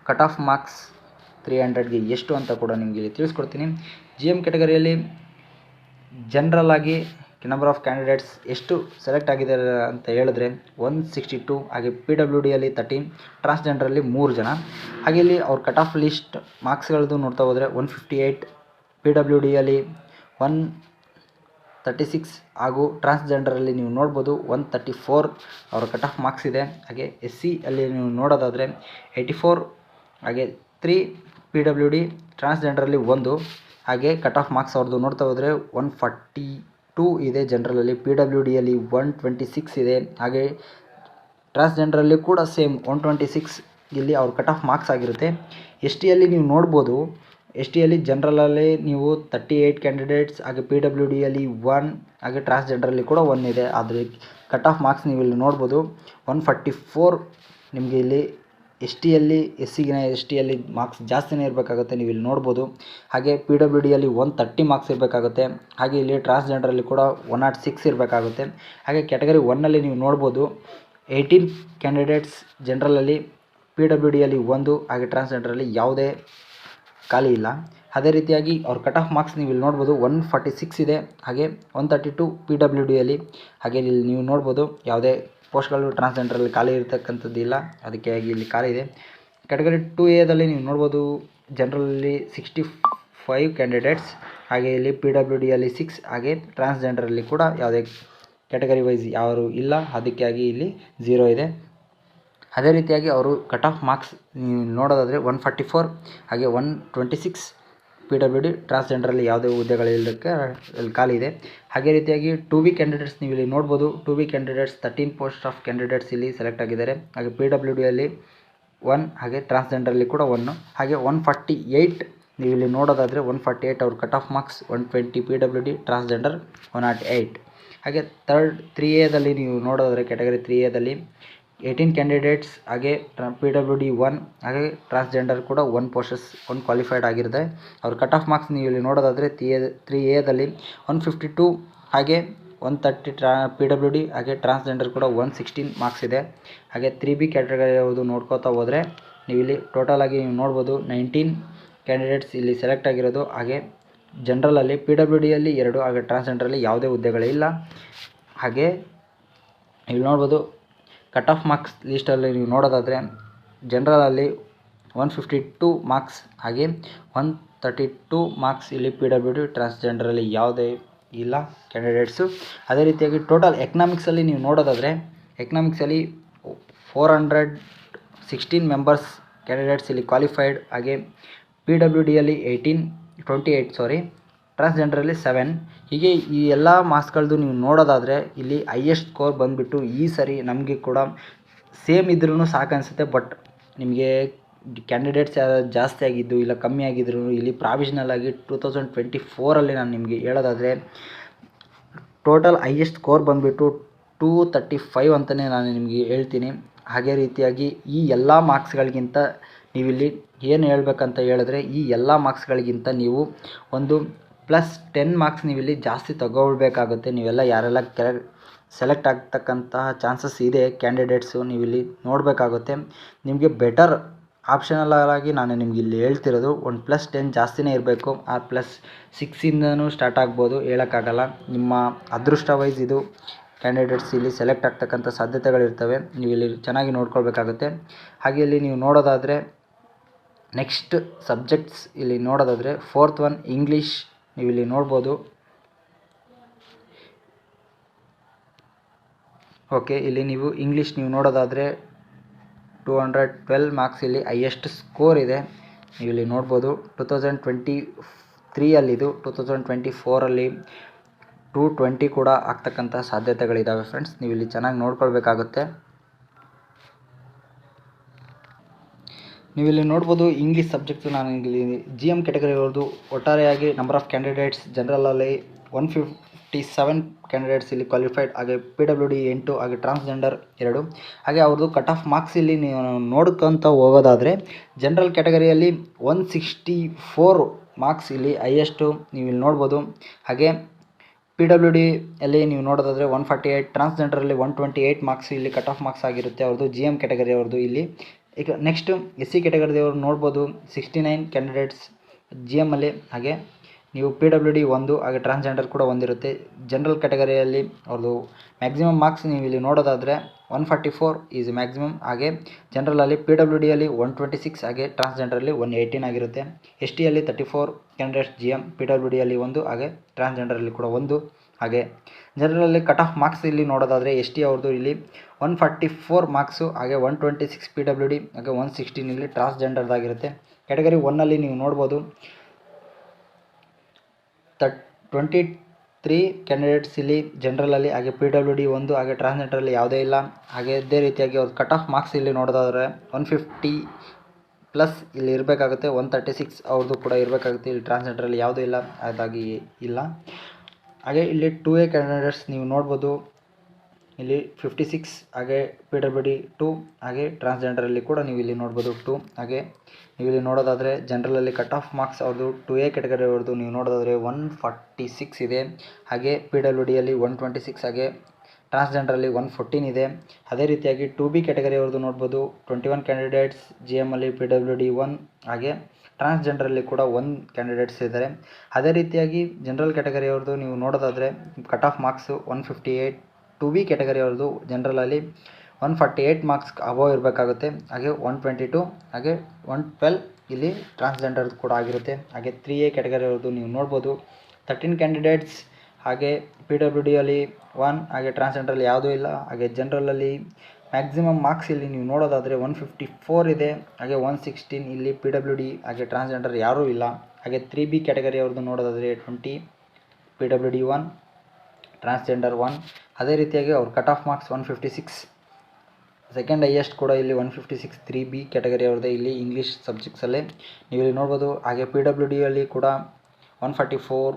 ಕಟ್ ಆಫ್ ಮಾರ್ಕ್ಸ್ 300ಗೆ ಎಷ್ಟು ಅಂತ ಕೂಡ ನಿಮಗೆ ಇಲ್ಲಿ ತಿಳಿಸ್ಕೊಡ್ತೀನಿ. GM ಕ್ಯಾಟಗರಿಯಲ್ಲಿ ಜನರಲ್ ಆಗಿ ನಂಬರ್ ಆಫ್ ಕ್ಯಾಂಡಿಡೇಟ್ಸ್ ಎಷ್ಟು ಸೆಲೆಕ್ಟ್ ಆಗಿದ್ದಾರೆ ಅಂತ ಹೇಳಿದ್ರೆ 162, ಹಾಗೆ PWDಯಲ್ಲಿ 13, ಟ್ರಾನ್ಸ್ಜೆಂಡರಲ್ಲಿ 3 ಜನ. ಹಾಗೆ ಇಲ್ಲಿ ಅವ್ರ ಕಟ್ ಆಫ್ ಲಿಸ್ಟ್ ಮಾರ್ಕ್ಸ್ಗಳದ್ದು ನೋಡ್ತಾ ಹೋದರೆ 158, PWDಯಲ್ಲಿ 136, ಹಾಗೂ ಟ್ರಾನ್ಸ್ಜೆಂಡರಲ್ಲಿ ನೀವು ನೋಡ್ಬೋದು 134 ಅವರ ಕಟ್ ಆಫ್ ಮಾರ್ಕ್ಸ್ ಇದೆ. ಹಾಗೆ SC ಅಲ್ಲಿ ನೀವು ನೋಡೋದಾದರೆ 84, ಹಾಗೆ 3 PWD, ಟ್ರಾನ್ಸ್ಜೆಂಡರಲ್ಲಿ 1, ಹಾಗೆ ಕಟ್ ಆಫ್ ಮಾರ್ಕ್ಸ್ ಅವ್ರದ್ದು ನೋಡ್ತಾ ಹೋದರೆ 142 ಇದೆ ಜನರಲಲ್ಲಿ. PWDಯಲ್ಲಿ 126 ಇದೆ. ಹಾಗೆ ಟ್ರಾನ್ಸ್ಜೆಂಡರಲ್ಲಿ ಕೂಡ ಸೇಮ್ 126 ಇಲ್ಲಿ ಅವ್ರ ಕಟ್ ಆಫ್ ಮಾರ್ಕ್ಸ್ ಆಗಿರುತ್ತೆ. STಯಲ್ಲಿ ನೀವು ನೋಡ್ಬೋದು, STಯಲ್ಲಿ ಜನರಲಲ್ಲಿ ನೀವು 38 ಕ್ಯಾಂಡಿಡೇಟ್ಸ್, ಹಾಗೆ PWDಯಲ್ಲಿ 1, ಹಾಗೆ ಟ್ರಾನ್ಸ್ಜೆಂಡರಲ್ಲಿ ಕೂಡ 1 ಇದೆ. ಆದರೆ ಕಟ್ ಆಫ್ ಮಾರ್ಕ್ಸ್ ನೀವು ಇಲ್ಲಿ ನೋಡ್ಬೋದು 144 ನಿಮಗೆ ಇಲ್ಲಿ STಯಲ್ಲಿ SCಗಿನ ಮಾರ್ಕ್ಸ್ ಜಾಸ್ತಿನೇ ಇರಬೇಕಾಗುತ್ತೆ. ನೀವು ಇಲ್ಲಿ ನೋಡ್ಬೋದು. ಹಾಗೆ PWDಯಲ್ಲಿ 130 ಮಾರ್ಕ್ಸ್ ಇರಬೇಕಾಗುತ್ತೆ. ಹಾಗೆ ಇಲ್ಲಿ ಟ್ರಾನ್ಸ್ಜೆಂಡರಲ್ಲಿ ಕೂಡ 106 ಇರಬೇಕಾಗುತ್ತೆ. ಹಾಗೆ ಕ್ಯಾಟಗರಿ 1ನಲ್ಲಿ ನೀವು ನೋಡ್ಬೋದು 18 ಕ್ಯಾಂಡಿಡೇಟ್ಸ್ ಜನರಲಲ್ಲಿ, PWDಯಲ್ಲಿ 1, ಹಾಗೆ ಟ್ರಾನ್ಸ್ಜೆಂಡರಲ್ಲಿ ಯಾವುದೇ ಖಾಲಿ ಇಲ್ಲ. ಅದೇ ರೀತಿಯಾಗಿ ಅವ್ರ ಕಟ್ ಆಫ್ ಮಾರ್ಕ್ಸ್ ನೀವು ಇಲ್ಲಿ ನೋಡ್ಬೋದು 146 ಇದೆ. ಹಾಗೆ 132 PWDಯಲ್ಲಿ. ಹಾಗೆ ಇಲ್ಲಿ ನೀವು ನೋಡ್ಬೋದು ಯಾವುದೇ ಪೋಸ್ಟ್ಗಳು ಟ್ರಾನ್ಸ್ಜೆಂಡರಲ್ಲಿ ಖಾಲಿ ಇರತಕ್ಕಂಥದ್ದಿಲ್ಲ, ಅದಕ್ಕೆ ಇಲ್ಲಿ ಖಾಲಿ ಇದೆ. ಕ್ಯಾಟಗರಿ 2Aದಲ್ಲಿ ನೀವು ನೋಡ್ಬೋದು ಜನರಲಲ್ಲಿ 65 ಕ್ಯಾಂಡಿಡೇಟ್ಸ್, ಹಾಗೆ ಇಲ್ಲಿ PWDಯಲ್ಲಿ 6, ಹಾಗೆ ಟ್ರಾನ್ಸ್ಜೆಂಡರಲ್ಲಿ ಕೂಡ ಯಾವುದೇ ಕ್ಯಾಟಗರಿ ವೈಸ್ ಯಾರು ಇಲ್ಲ, ಅದಕ್ಕಾಗಿ ಇಲ್ಲಿ 0 ಇದೆ. ಅದೇ ರೀತಿಯಾಗಿ ಅವರು ಕಟ್ ಆಫ್ ಮಾರ್ಕ್ಸ್ ನೀವು ನೋಡೋದಾದರೆ 144, ಹಾಗೆ 126 PWD, ಟ್ರಾನ್ಸ್ಜೆಂಡರಲ್ಲಿ ಯಾವುದೇ ಹುದ್ದೆಗಳಿಲ್ಲದಕ್ಕೆ ಇಲ್ಲಿ ಖಾಲಿ ಇದೆ. ಹಾಗೆ ರೀತಿಯಾಗಿ 2B ಕ್ಯಾಂಡಿಡೇಟ್ಸ್ ನೀವು ಇಲ್ಲಿ ನೋಡ್ಬೋದು. 2B candidates 13 post of candidates ಇಲ್ಲಿ ಸೆಲೆಕ್ಟ್ ಆಗಿದ್ದಾರೆ. ಹಾಗೆ PWDಯಲ್ಲಿ 1, ಹಾಗೆ ಟ್ರಾನ್ಸ್ಜೆಂಡರಲ್ಲಿ ಕೂಡ 1, ಹಾಗೆ 148 ನೀವು ಇಲ್ಲಿ ನೋಡೋದಾದರೆ 148 ಅವ್ರ cut off marks 120 PWD, transgender 108. ಹಾಗೆ 3Aದಲ್ಲಿ ನೀವು ನೋಡೋದಾದರೆ ಕ್ಯಾಟಗರಿ 3Aದಲ್ಲಿ 18 ಕ್ಯಾಂಡಿಡೇಟ್ಸ್, ಹಾಗೆ PWD 1, ಹಾಗೆ ಟ್ರಾನ್ಸ್ಜೆಂಡರ್ ಕೂಡ 1 ಕ್ವಾಲಿಫೈಡ್ ಆಗಿರುತ್ತೆ. ಅವ್ರ ಕಟ್ ಆಫ್ ಮಾರ್ಕ್ಸ್ ನೀವು ಇಲ್ಲಿ ನೋಡೋದಾದರೆ 3Aದಲ್ಲಿ 152, ಹಾಗೆ 130 PWD, ಹಾಗೆ ಟ್ರಾನ್ಸ್ಜೆಂಡರ್ ಕೂಡ 116 ಮಾರ್ಕ್ಸ್ ಇದೆ. ಹಾಗೆ 3B ಕ್ಯಾಟಗರಿ ಯಾವುದು ನೋಡ್ಕೋತಾ ಹೋದರೆ ನೀವು ಇಲ್ಲಿ ಟೋಟಲಾಗಿ ನೀವು ನೋಡ್ಬೋದು 19 ಕ್ಯಾಂಡಿಡೇಟ್ಸ್ ಇಲ್ಲಿ ಸೆಲೆಕ್ಟ್ ಆಗಿರೋದು. ಹಾಗೆ ಜನರಲಲ್ಲಿ PWDಯಲ್ಲಿ 2, ಹಾಗೆ ಟ್ರಾನ್ಸ್ಜೆಂಡರಲ್ಲಿ ಯಾವುದೇ ಹುದ್ದೆಗಳಿಲ್ಲ. ಹಾಗೆ ಇಲ್ಲಿ ನೋಡ್ಬೋದು ಕಟ್ ಆಫ್ ಮಾರ್ಕ್ಸ್ ಲೀಸ್ಟಲ್ಲಿ ನೀವು ನೋಡೋದಾದರೆ ಜನರಲಲ್ಲಿ 152 ಮಾರ್ಕ್ಸ್, ಹಾಗೆ 132 ಮಾರ್ಕ್ಸ್ ಇಲ್ಲಿ PWD, ಟ್ರಾನ್ಸ್ಜೆಂಡರಲ್ಲಿ ಯಾವುದೇ ಇಲ್ಲ ಕ್ಯಾಂಡಿಡೇಟ್ಸು. ಅದೇ ರೀತಿಯಾಗಿ ಟೋಟಲ್ ಎಕನಾಮಿಕ್ಸಲ್ಲಿ ನೀವು ನೋಡೋದಾದರೆ ಎಕನಾಮಿಕ್ಸಲ್ಲಿ 416 ಮೆಂಬರ್ಸ್ ಕ್ಯಾಂಡಿಡೇಟ್ಸ್ ಇಲ್ಲಿ ಕ್ವಾಲಿಫೈಡ್. ಹಾಗೆ PWDಯಲ್ಲಿ 28 ಟ್ರಾನ್ಸ್ಜೆಂಡರಲ್ಲಿ 7. ಹೀಗೆ ಈ ಎಲ್ಲ ಮಾರ್ಕ್ಸ್ಗಳದ್ದು ನೀವು ನೋಡೋದಾದರೆ ಇಲ್ಲಿ ಹೈಯೆಸ್ಟ್ ಸ್ಕೋರ್ ಬಂದುಬಿಟ್ಟು ಈ ಸರಿ ನಮಗೆ ಕೂಡ ಸೇಮ್ ಇದ್ರೂ ಸಾಕು ಅನಿಸುತ್ತೆ. ಬಟ್ ನಿಮಗೆ ಕ್ಯಾಂಡಿಡೇಟ್ಸ್ ಜಾಸ್ತಿ ಆಗಿದ್ದು ಇಲ್ಲ ಕಮ್ಮಿ ಆಗಿದ್ರು ಇಲ್ಲಿ ಪ್ರಾವಿಷನಲ್ ಆಗಿ 2024ಅಲ್ಲಿ ನಾನು ನಿಮಗೆ ಹೇಳೋದಾದರೆ ಟೋಟಲ್ ಹೈಯೆಸ್ಟ್ ಸ್ಕೋರ್ ಬಂದುಬಿಟ್ಟು 235 ಅಂತಲೇ ನಾನು ನಿಮಗೆ ಹೇಳ್ತೀನಿ. ಹಾಗೆ ರೀತಿಯಾಗಿ ಈ ಎಲ್ಲ ಮಾರ್ಕ್ಸ್ಗಳಿಗಿಂತ ನೀವಿಲ್ಲಿ ಏನು ಹೇಳ್ಬೇಕಂತ ಹೇಳಿದ್ರೆ ಈ ಎಲ್ಲ ಮಾರ್ಕ್ಸ್ಗಳಿಗಿಂತ ನೀವು ಒಂದು +10 ಮಾರ್ಕ್ಸ್ ನೀವಿಲ್ಲಿ ಜಾಸ್ತಿ ತಗೊಳ್ಬೇಕಾಗುತ್ತೆ. ನೀವೆಲ್ಲ ಯಾರೆಲ್ಲ ಸೆಲೆಕ್ಟ್ ಆಗ್ತಕ್ಕಂತಹ ಚಾನ್ಸಸ್ ಇದೆ ಕ್ಯಾಂಡಿಡೇಟ್ಸು ನೀವಿಲ್ಲಿ ನೋಡಬೇಕಾಗುತ್ತೆ. ನಿಮಗೆ ಬೆಟರ್ ಆಪ್ಷನಲ್ ಆಗಿ ನಾನು ನಿಮ್ಗೆ ಇಲ್ಲಿ ಹೇಳ್ತಿರೋದು ಒಂದು +10 ಜಾಸ್ತಿನೇ ಇರಬೇಕು. ಆ +6ಇಂದನೂ ಸ್ಟಾರ್ಟ್ ಆಗ್ಬೋದು, ಹೇಳೋಕ್ಕಾಗಲ್ಲ. ನಿಮ್ಮ ಅದೃಷ್ಟ ವೈಸ್ ಇದು ಕ್ಯಾಂಡಿಡೇಟ್ಸ್ ಇಲ್ಲಿ ಸೆಲೆಕ್ಟ್ ಆಗ್ತಕ್ಕಂಥ ಸಾಧ್ಯತೆಗಳಿರ್ತವೆ. ನೀವು ಇಲ್ಲಿ ಚೆನ್ನಾಗಿ ನೋಡ್ಕೊಳ್ಬೇಕಾಗುತ್ತೆ. ಹಾಗೆ ಇಲ್ಲಿ ನೀವು ನೋಡೋದಾದರೆ ನೆಕ್ಸ್ಟ್ ಸಬ್ಜೆಕ್ಟ್ಸ್ ಇಲ್ಲಿ ನೋಡೋದಾದರೆ 4th ಒನ್ ಇಂಗ್ಲೀಷ್ ನೀವು ಇಲ್ಲಿ ನೋಡ್ಬೋದು. ಓಕೆ, ಇಲ್ಲಿ ನೀವು ಇಂಗ್ಲೀಷ್ ನೀವು ನೋಡೋದಾದರೆ 212 ಮಾರ್ಕ್ಸ್ ಇಲ್ಲಿ ಹೈಯೆಸ್ಟ್ ಸ್ಕೋರ್ ಇದೆ. ನೀವು ಇಲ್ಲಿ ನೋಡ್ಬೋದು 2023 2024 220 ಕೂಡ ಆಗ್ತಕ್ಕಂಥ ಸಾಧ್ಯತೆಗಳಿದ್ದಾವೆ ಫ್ರೆಂಡ್ಸ್. ನೀವು ಇಲ್ಲಿ ಚೆನ್ನಾಗಿ ನೋಡ್ಕೊಳ್ಬೇಕಾಗುತ್ತೆ. ನೀವು ಇಲ್ಲಿ ನೋಡ್ಬೋದು ಇಂಗ್ಲೀಷ್ ಸಬ್ಜೆಕ್ಟ್ಸು ನಾನು ಇಲ್ಲಿ GM ಕ್ಯಾಟಗರಿ ಅವ್ರದ್ದು ಒಟ್ಟಾರೆಯಾಗಿ ನಂಬರ್ ಆಫ್ ಕ್ಯಾಂಡಿಡೇಟ್ಸ್ ಜನರಲಲ್ಲಿ 157 ಕ್ಯಾಂಡಿಡೇಟ್ಸ್ ಇಲ್ಲಿ ಕ್ವಾಲಿಫೈಡ್, ಹಾಗೆ PWD 8, ಹಾಗೆ ಟ್ರಾನ್ಸ್ಜೆಂಡರ್ 2, ಹಾಗೆ ಅವ್ರದ್ದು ಕಟ್ ಆಫ್ ಮಾರ್ಕ್ಸ್ ಇಲ್ಲಿ ನೀವು ನೋಡ್ಕೊತ ಹೋಗೋದಾದರೆ ಜನರಲ್ ಕ್ಯಾಟಗರಿಯಲ್ಲಿ 164 ಮಾರ್ಕ್ಸ್ ಇಲ್ಲಿ ಹೈಯೆಸ್ಟು ನೀವು ಇಲ್ಲಿ ನೋಡ್ಬೋದು. ಹಾಗೆ PWD ಅಲ್ಲಿ ನೀವು ನೋಡೋದಾದರೆ 148, ಟ್ರಾನ್ಸ್ಜೆಂಡರಲ್ಲಿ 128 ಮಾರ್ಕ್ಸ್ ಇಲ್ಲಿ ಕಟ್ ಆಫ್ ಮಾರ್ಕ್ಸ್ ಆಗಿರುತ್ತೆ ಅವ್ರದ್ದು GM ಕ್ಯಾಟಗರಿ ಅವ್ರದ್ದು. ಇಲ್ಲಿ ಈಗ ನೆಕ್ಸ್ಟ್ SC ಕ್ಯಾಟಗರಿದವರು ನೋಡ್ಬೋದು 69 ಕ್ಯಾಂಡಿಡೇಟ್ಸ್ GM ಅಲ್ಲಿ, ಹಾಗೆ ನೀವು PWD 1, ಹಾಗೆ ಟ್ರಾನ್ಸ್ಜೆಂಡರ್ ಕೂಡ ಒಂದಿರುತ್ತೆ. ಜನರಲ್ ಕ್ಯಾಟಗರಿಯಲ್ಲಿ ಅವ್ರದ್ದು ಮ್ಯಾಕ್ಸಿಮಮ್ ಮಾರ್ಕ್ಸ್ ನೀವು ಇಲ್ಲಿ ನೋಡೋದಾದರೆ 144 ಈಸ್ ಮ್ಯಾಕ್ಸಿಮಮ್, ಹಾಗೆ ಜನರಲಲ್ಲಿ PWD ಅಲ್ಲಿ 126, ಹಾಗೆ ಟ್ರಾನ್ಸ್ಜೆಂಡರಲ್ಲಿ 118 ಆಗಿರುತ್ತೆ. ST ಅಲ್ಲಿ 34 ಕ್ಯಾಂಡಿಡೇಟ್ಸ್ GM, PWD ಅಲ್ಲಿ 1, ಹಾಗೆ ಟ್ರಾನ್ಸ್ಜೆಂಡರಲ್ಲಿ ಕೂಡ 1. ಹಾಗೆ ಜನರಲಲ್ಲಿ ಕಟ್ ಆಫ್ ಮಾರ್ಕ್ಸ್ ಇಲ್ಲಿ ನೋಡೋದಾದರೆ ST ಅವ್ರದ್ದು ಇಲ್ಲಿ 144 ಮಾರ್ಕ್ಸು, ಹಾಗೆ 126 PWD, ಹಾಗೆ 116 ಇಲ್ಲಿ ಟ್ರಾನ್ಸ್ಜೆಂಡರ್ದಾಗಿರುತ್ತೆ. ಕ್ಯಾಟಗರಿ 1ಅಲ್ಲಿ ನೀವು ನೋಡ್ಬೋದು 23 ಕ್ಯಾಂಡಿಡೇಟ್ಸ್ ಇಲ್ಲಿ ಜನರಲಲ್ಲಿ, ಹಾಗೆ PWD 1, ಹಾಗೆ ಟ್ರಾನ್ಸ್ಜೆಂಡರಲ್ಲಿ ಯಾವುದೇ ಇಲ್ಲ. ಹಾಗೆ ಇದೇ ರೀತಿಯಾಗಿ ಅವ್ರ ಕಟ್ ಆಫ್ ಮಾರ್ಕ್ಸ್ ಇಲ್ಲಿ ನೋಡೋದಾದರೆ 150 ಪ್ಲಸ್ ಇಲ್ಲಿ ಇರಬೇಕಾಗುತ್ತೆ. 136 ಅವ್ರದ್ದು ಕೂಡ ಇರಬೇಕಾಗುತ್ತೆ. ಇಲ್ಲಿ ಟ್ರಾನ್ಸ್ಜೆಂಡರಲ್ಲಿ ಯಾವುದೂ ಇಲ್ಲ, ಹಾಗಾಗಿ ಇಲ್ಲ. ಹಾಗೆ ಇಲ್ಲಿ 2A ಕ್ಯಾಂಡಿಡೇಟ್ಸ್ ನೀವು ನೋಡ್ಬೋದು ಇಲ್ಲಿ 56, ಹಾಗೆ PWD 2, ಹಾಗೆ ಟ್ರಾನ್ಸ್ಜೆಂಡರಲ್ಲಿ ಕೂಡ ನೀವು ಇಲ್ಲಿ ನೋಡ್ಬೋದು 2. ಹಾಗೆ ನೀವು ಇಲ್ಲಿ ನೋಡೋದಾದರೆ ಜನರಲಲ್ಲಿ ಕಟ್ ಆಫ್ ಮಾರ್ಕ್ಸ್ ಅವ್ರದ್ದು 2A ಕ್ಯಾಟಗರಿ ಅವ್ರದ್ದು ನೀವು ನೋಡೋದಾದರೆ 146 ಇದೆ, ಹಾಗೆ PWD ಅಲ್ಲಿ 126, ಹಾಗೆ ಟ್ರಾನ್ಸ್ಜೆಂಡರಲ್ಲಿ 114 ಇದೆ. ಅದೇ ರೀತಿಯಾಗಿ 2B ಕ್ಯಾಟಗರಿ ಅವ್ರದ್ದು ನೋಡ್ಬೋದು 21 ಕ್ಯಾಂಡಿಡೇಟ್ಸ್ GM ಅಲ್ಲಿ, PWD 1, ಹಾಗೆ ಟ್ರಾನ್ಸ್ಜೆಂಡರಲ್ಲಿ ಕೂಡ 1 ಕ್ಯಾಂಡಿಡೇಟ್ಸ್ ಇದ್ದಾರೆ. ಅದೇ ರೀತಿಯಾಗಿ ಜನರಲ್ ಕ್ಯಾಟಗರಿ ಅವ್ರದ್ದು ನೀವು ನೋಡೋದಾದರೆ cut off marks 158, 2B category ಅವ್ರದ್ದು ಜನರಲಲ್ಲಿ 148 ಮಾರ್ಕ್ಸ್ ಅಬೋವ್ ಇರಬೇಕಾಗುತ್ತೆ, ಹಾಗೆ 122, ಹಾಗೆ 112 ಇಲ್ಲಿ ಟ್ರಾನ್ಸ್ಜೆಂಡರ್ ಕೂಡ ಆಗಿರುತ್ತೆ. ಹಾಗೆ 3A ಕ್ಯಾಟಗರಿ ಅವ್ರದ್ದು ನೀವು ನೋಡ್ಬೋದು 13 ಕ್ಯಾಂಡಿಡೇಟ್ಸ್, ಹಾಗೆ PWD ಅಲ್ಲಿ 1, ಹಾಗೆ ಟ್ರಾನ್ಸ್ಜೆಂಡರಲ್ಲಿ ಯಾವುದೂ ಇಲ್ಲ. ಹಾಗೆ ಜನರಲಲ್ಲಿ ಮ್ಯಾಕ್ಸಿಮಮ್ ಮಾರ್ಕ್ಸ್ ಇಲ್ಲಿ ನೀವು ನೋಡೋದಾದರೆ 154 ಇದೆ, ಹಾಗೆ 116 ಇಲ್ಲಿ PWD, ಹಾಗೆ ಟ್ರಾನ್ಸ್ಜೆಂಡರ್ ಯಾರೂ ಇಲ್ಲ. ಹಾಗೆ 3B ಕ್ಯಾಟಗರಿ ಅವ್ರದ್ದು ನೋಡೋದಾದರೆ 20, PWD 1, ಟ್ರಾನ್ಸ್ಜೆಂಡರ್ 1. ಅದೇ ರೀತಿಯಾಗಿ ಅವ್ರ cut off marks 156, second highest ಕೂಡ ಇಲ್ಲಿ 156 3B ಕ್ಯಾಟಗರಿ ಅವ್ರದ್ದೇ ಇಲ್ಲಿ ಇಂಗ್ಲೀಷ್ ಸಬ್ಜೆಕ್ಟ್ಸಲ್ಲಿ ನೀವು ಇಲ್ಲಿ ನೋಡ್ಬೋದು. ಹಾಗೆ PWD ಅಲ್ಲಿ ಕೂಡ 144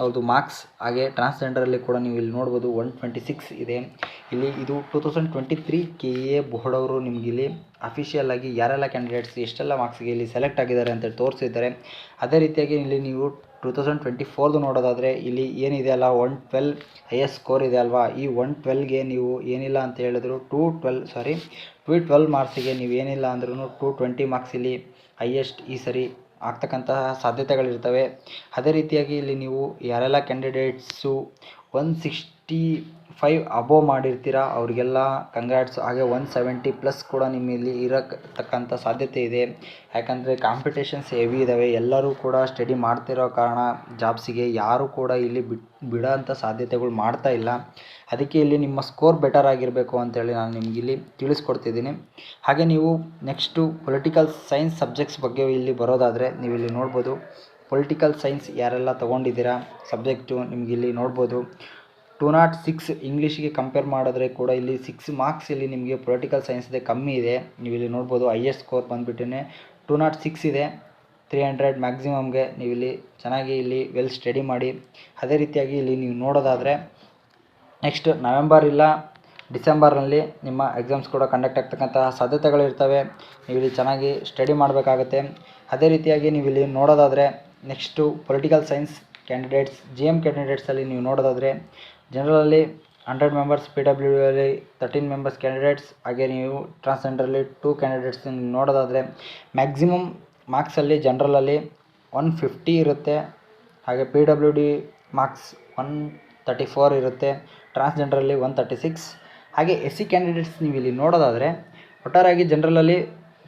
ಅವ್ರದ್ದು ಮಾರ್ಕ್ಸ್, ಹಾಗೆ ಟ್ರಾನ್ಸ್ಜೆಂಡರಲ್ಲಿ ಕೂಡ ನೀವು ಇಲ್ಲಿ ನೋಡ್ಬೋದು 126 ಇದೆ. ಇಲ್ಲಿ ಇದು 2023 KA ಬೋರ್ಡ್ ಅವರು ನಿಮ್ಗೆ ಇಲ್ಲಿ ಅಫಿಷಿಯಲ್ ಆಗಿ ಯಾರೆಲ್ಲ ಕ್ಯಾಂಡಿಡೇಟ್ಸ್ ಎಷ್ಟೆಲ್ಲ ಮಾರ್ಕ್ಸ್ಗೆ ಇಲ್ಲಿ ಸೆಲೆಕ್ಟ್ ಆಗಿದ್ದಾರೆ ಅಂತ ತೋರಿಸಿದ್ದಾರೆ. ಅದೇ ರೀತಿಯಾಗಿ ಇಲ್ಲಿ ನೀವು 2024 ನೋಡೋದಾದರೆ ಇಲ್ಲಿ ಏನಿದೆ ಅಲ್ಲ 112 ಹೈಯೆಸ್ಟ್ ಸ್ಕೋರ್ ಇದೆ ಅಲ್ವಾ, ಈ 112ಗೆ ನೀವು ಏನಿಲ್ಲ ಅಂತ ಹೇಳಿದ್ರು 212 ಮಾರ್ಕ್ಸಿಗೆ ನೀವು ಏನಿಲ್ಲ ಅಂದ್ರೂ 220 ಮಾರ್ಕ್ಸ್ ಇಲ್ಲಿ ಹೈಯೆಸ್ಟ್ ಈ ಸರಿ ಆಗ್ತಕ್ಕಂತಹ ಸಾಧ್ಯತೆಗಳಿರ್ತವೆ. ಅದೇ ರೀತಿಯಾಗಿ ಇಲ್ಲಿ ನೀವು ಯಾರೆಲ್ಲ ಕ್ಯಾಂಡಿಡೇಟ್ಸು 165 ಅಬೋವ್ ಮಾಡಿರ್ತೀರ ಅವ್ರಿಗೆಲ್ಲ ಕಂಗ್ರಾಟ್ಸ್. ಹಾಗೆ 170 ಪ್ಲಸ್ ಕೂಡ ನಿಮ್ಮಲ್ಲಿ ಇರತಕ್ಕಂಥ ಸಾಧ್ಯತೆ ಇದೆ. ಯಾಕಂದರೆ ಕಾಂಪಿಟೇಷನ್ಸ್ ಹೆವಿ ಇದ್ದಾವೆ, ಎಲ್ಲರೂ ಕೂಡ ಸ್ಟಡಿ ಮಾಡ್ತಿರೋ ಕಾರಣ ಜಾಬ್ಸಿಗೆ ಯಾರೂ ಕೂಡ ಇಲ್ಲಿ ಬಿಡೋಂಥ ಸಾಧ್ಯತೆಗಳು ಮಾಡ್ತಾ ಇಲ್ಲ. ಅದಕ್ಕೆ ಇಲ್ಲಿ ನಿಮ್ಮ ಸ್ಕೋರ್ ಬೆಟರ್ ಆಗಿರಬೇಕು ಅಂತೇಳಿ ನಾನು ನಿಮ್ಗೆ ಇಲ್ಲಿ ತಿಳಿಸ್ಕೊಡ್ತಿದ್ದೀನಿ. ಹಾಗೆ ನೀವು ನೆಕ್ಸ್ಟು ಪೊಲಿಟಿಕಲ್ ಸೈನ್ಸ್ ಸಬ್ಜೆಕ್ಟ್ಸ್ ಬಗ್ಗೆ ಇಲ್ಲಿ ಬರೋದಾದರೆ ನೀವು ಇಲ್ಲಿ ನೋಡ್ಬೋದು ಪೊಲಿಟಿಕಲ್ ಸೈನ್ಸ್ ಯಾರೆಲ್ಲ ತೊಗೊಂಡಿದ್ದೀರಾ ಸಬ್ಜೆಕ್ಟು ನಿಮ್ಗೆ ಇಲ್ಲಿ ನೋಡ್ಬೋದು 206 ಇಂಗ್ಲೀಷಿಗೆ ಕಂಪೇರ್ ಮಾಡಿದ್ರೆ ಕೂಡ ಇಲ್ಲಿ 6 ಮಾರ್ಕ್ಸ್ ಇಲ್ಲಿ ನಿಮಗೆ ಪೊಲಿಟಿಕಲ್ ಸೈನ್ಸ್ದೇ ಕಮ್ಮಿ ಇದೆ. ನೀವು ಇಲ್ಲಿ ನೋಡ್ಬೋದು ಹೈಯೆಸ್ಟ್ ಸ್ಕೋರ್ ಬಂದುಬಿಟ್ಟೇ 206 ಇದೆ. 300 ಮ್ಯಾಕ್ಸಿಮಮ್ಗೆ ನೀವು ಇಲ್ಲಿ ಚೆನ್ನಾಗಿ ಇಲ್ಲಿ ವೆಲ್ ಸ್ಟಡಿ ಮಾಡಿ. ಅದೇ ರೀತಿಯಾಗಿ ಇಲ್ಲಿ ನೀವು ನೋಡೋದಾದರೆ ನೆಕ್ಸ್ಟ್ ನವೆಂಬರ್ ಇಲ್ಲ ಡಿಸೆಂಬರ್ನಲ್ಲಿ ನಿಮ್ಮ ಎಕ್ಸಾಮ್ಸ್ ಕೂಡ ಕಂಡಕ್ಟ್ ಆಗ್ತಕ್ಕಂತಹ ಸಾಧ್ಯತೆಗಳಿರ್ತವೆ. ನೀವು ಇಲ್ಲಿ ಚೆನ್ನಾಗಿ ಸ್ಟಡಿ ಮಾಡಬೇಕಾಗುತ್ತೆ. ಅದೇ ರೀತಿಯಾಗಿ ನೀವು ಇಲ್ಲಿ ನೋಡೋದಾದರೆ next political science candidates GM ಕ್ಯಾಂಡಿಡೇಟ್ಸಲ್ಲಿ ನೀವು ನೋಡೋದಾದರೆ ಜನರಲಲ್ಲಿ 100 ಮೆಂಬರ್ಸ್, PWD ಅಲ್ಲಿ 13 ಮೆಂಬರ್ಸ್ ಕ್ಯಾಂಡಿಡೇಟ್ಸ್, ಹಾಗೆ ನೀವು ಟ್ರಾನ್ಸ್ಜೆಂಡರಲ್ಲಿ 2 ಕ್ಯಾಂಡಿಡೇಟ್ಸ್ ನೋಡೋದಾದರೆ ಮ್ಯಾಕ್ಸಿಮಮ್ ಮಾರ್ಕ್ಸಲ್ಲಿ ಜನರಲಲ್ಲಿ 150 ಇರುತ್ತೆ. ಹಾಗೆ PWD ಮಾರ್ಕ್ಸ್ 134 ಇರುತ್ತೆ. ಟ್ರಾನ್ಸ್ಜೆಂಡರಲ್ಲಿ 136. ಹಾಗೆ SC ಕ್ಯಾಂಡಿಡೇಟ್ಸ್ ನೀವು ಇಲ್ಲಿ ನೋಡೋದಾದರೆ ಒಟ್ಟಾರೆಯಾಗಿ ಜನರಲಲ್ಲಿ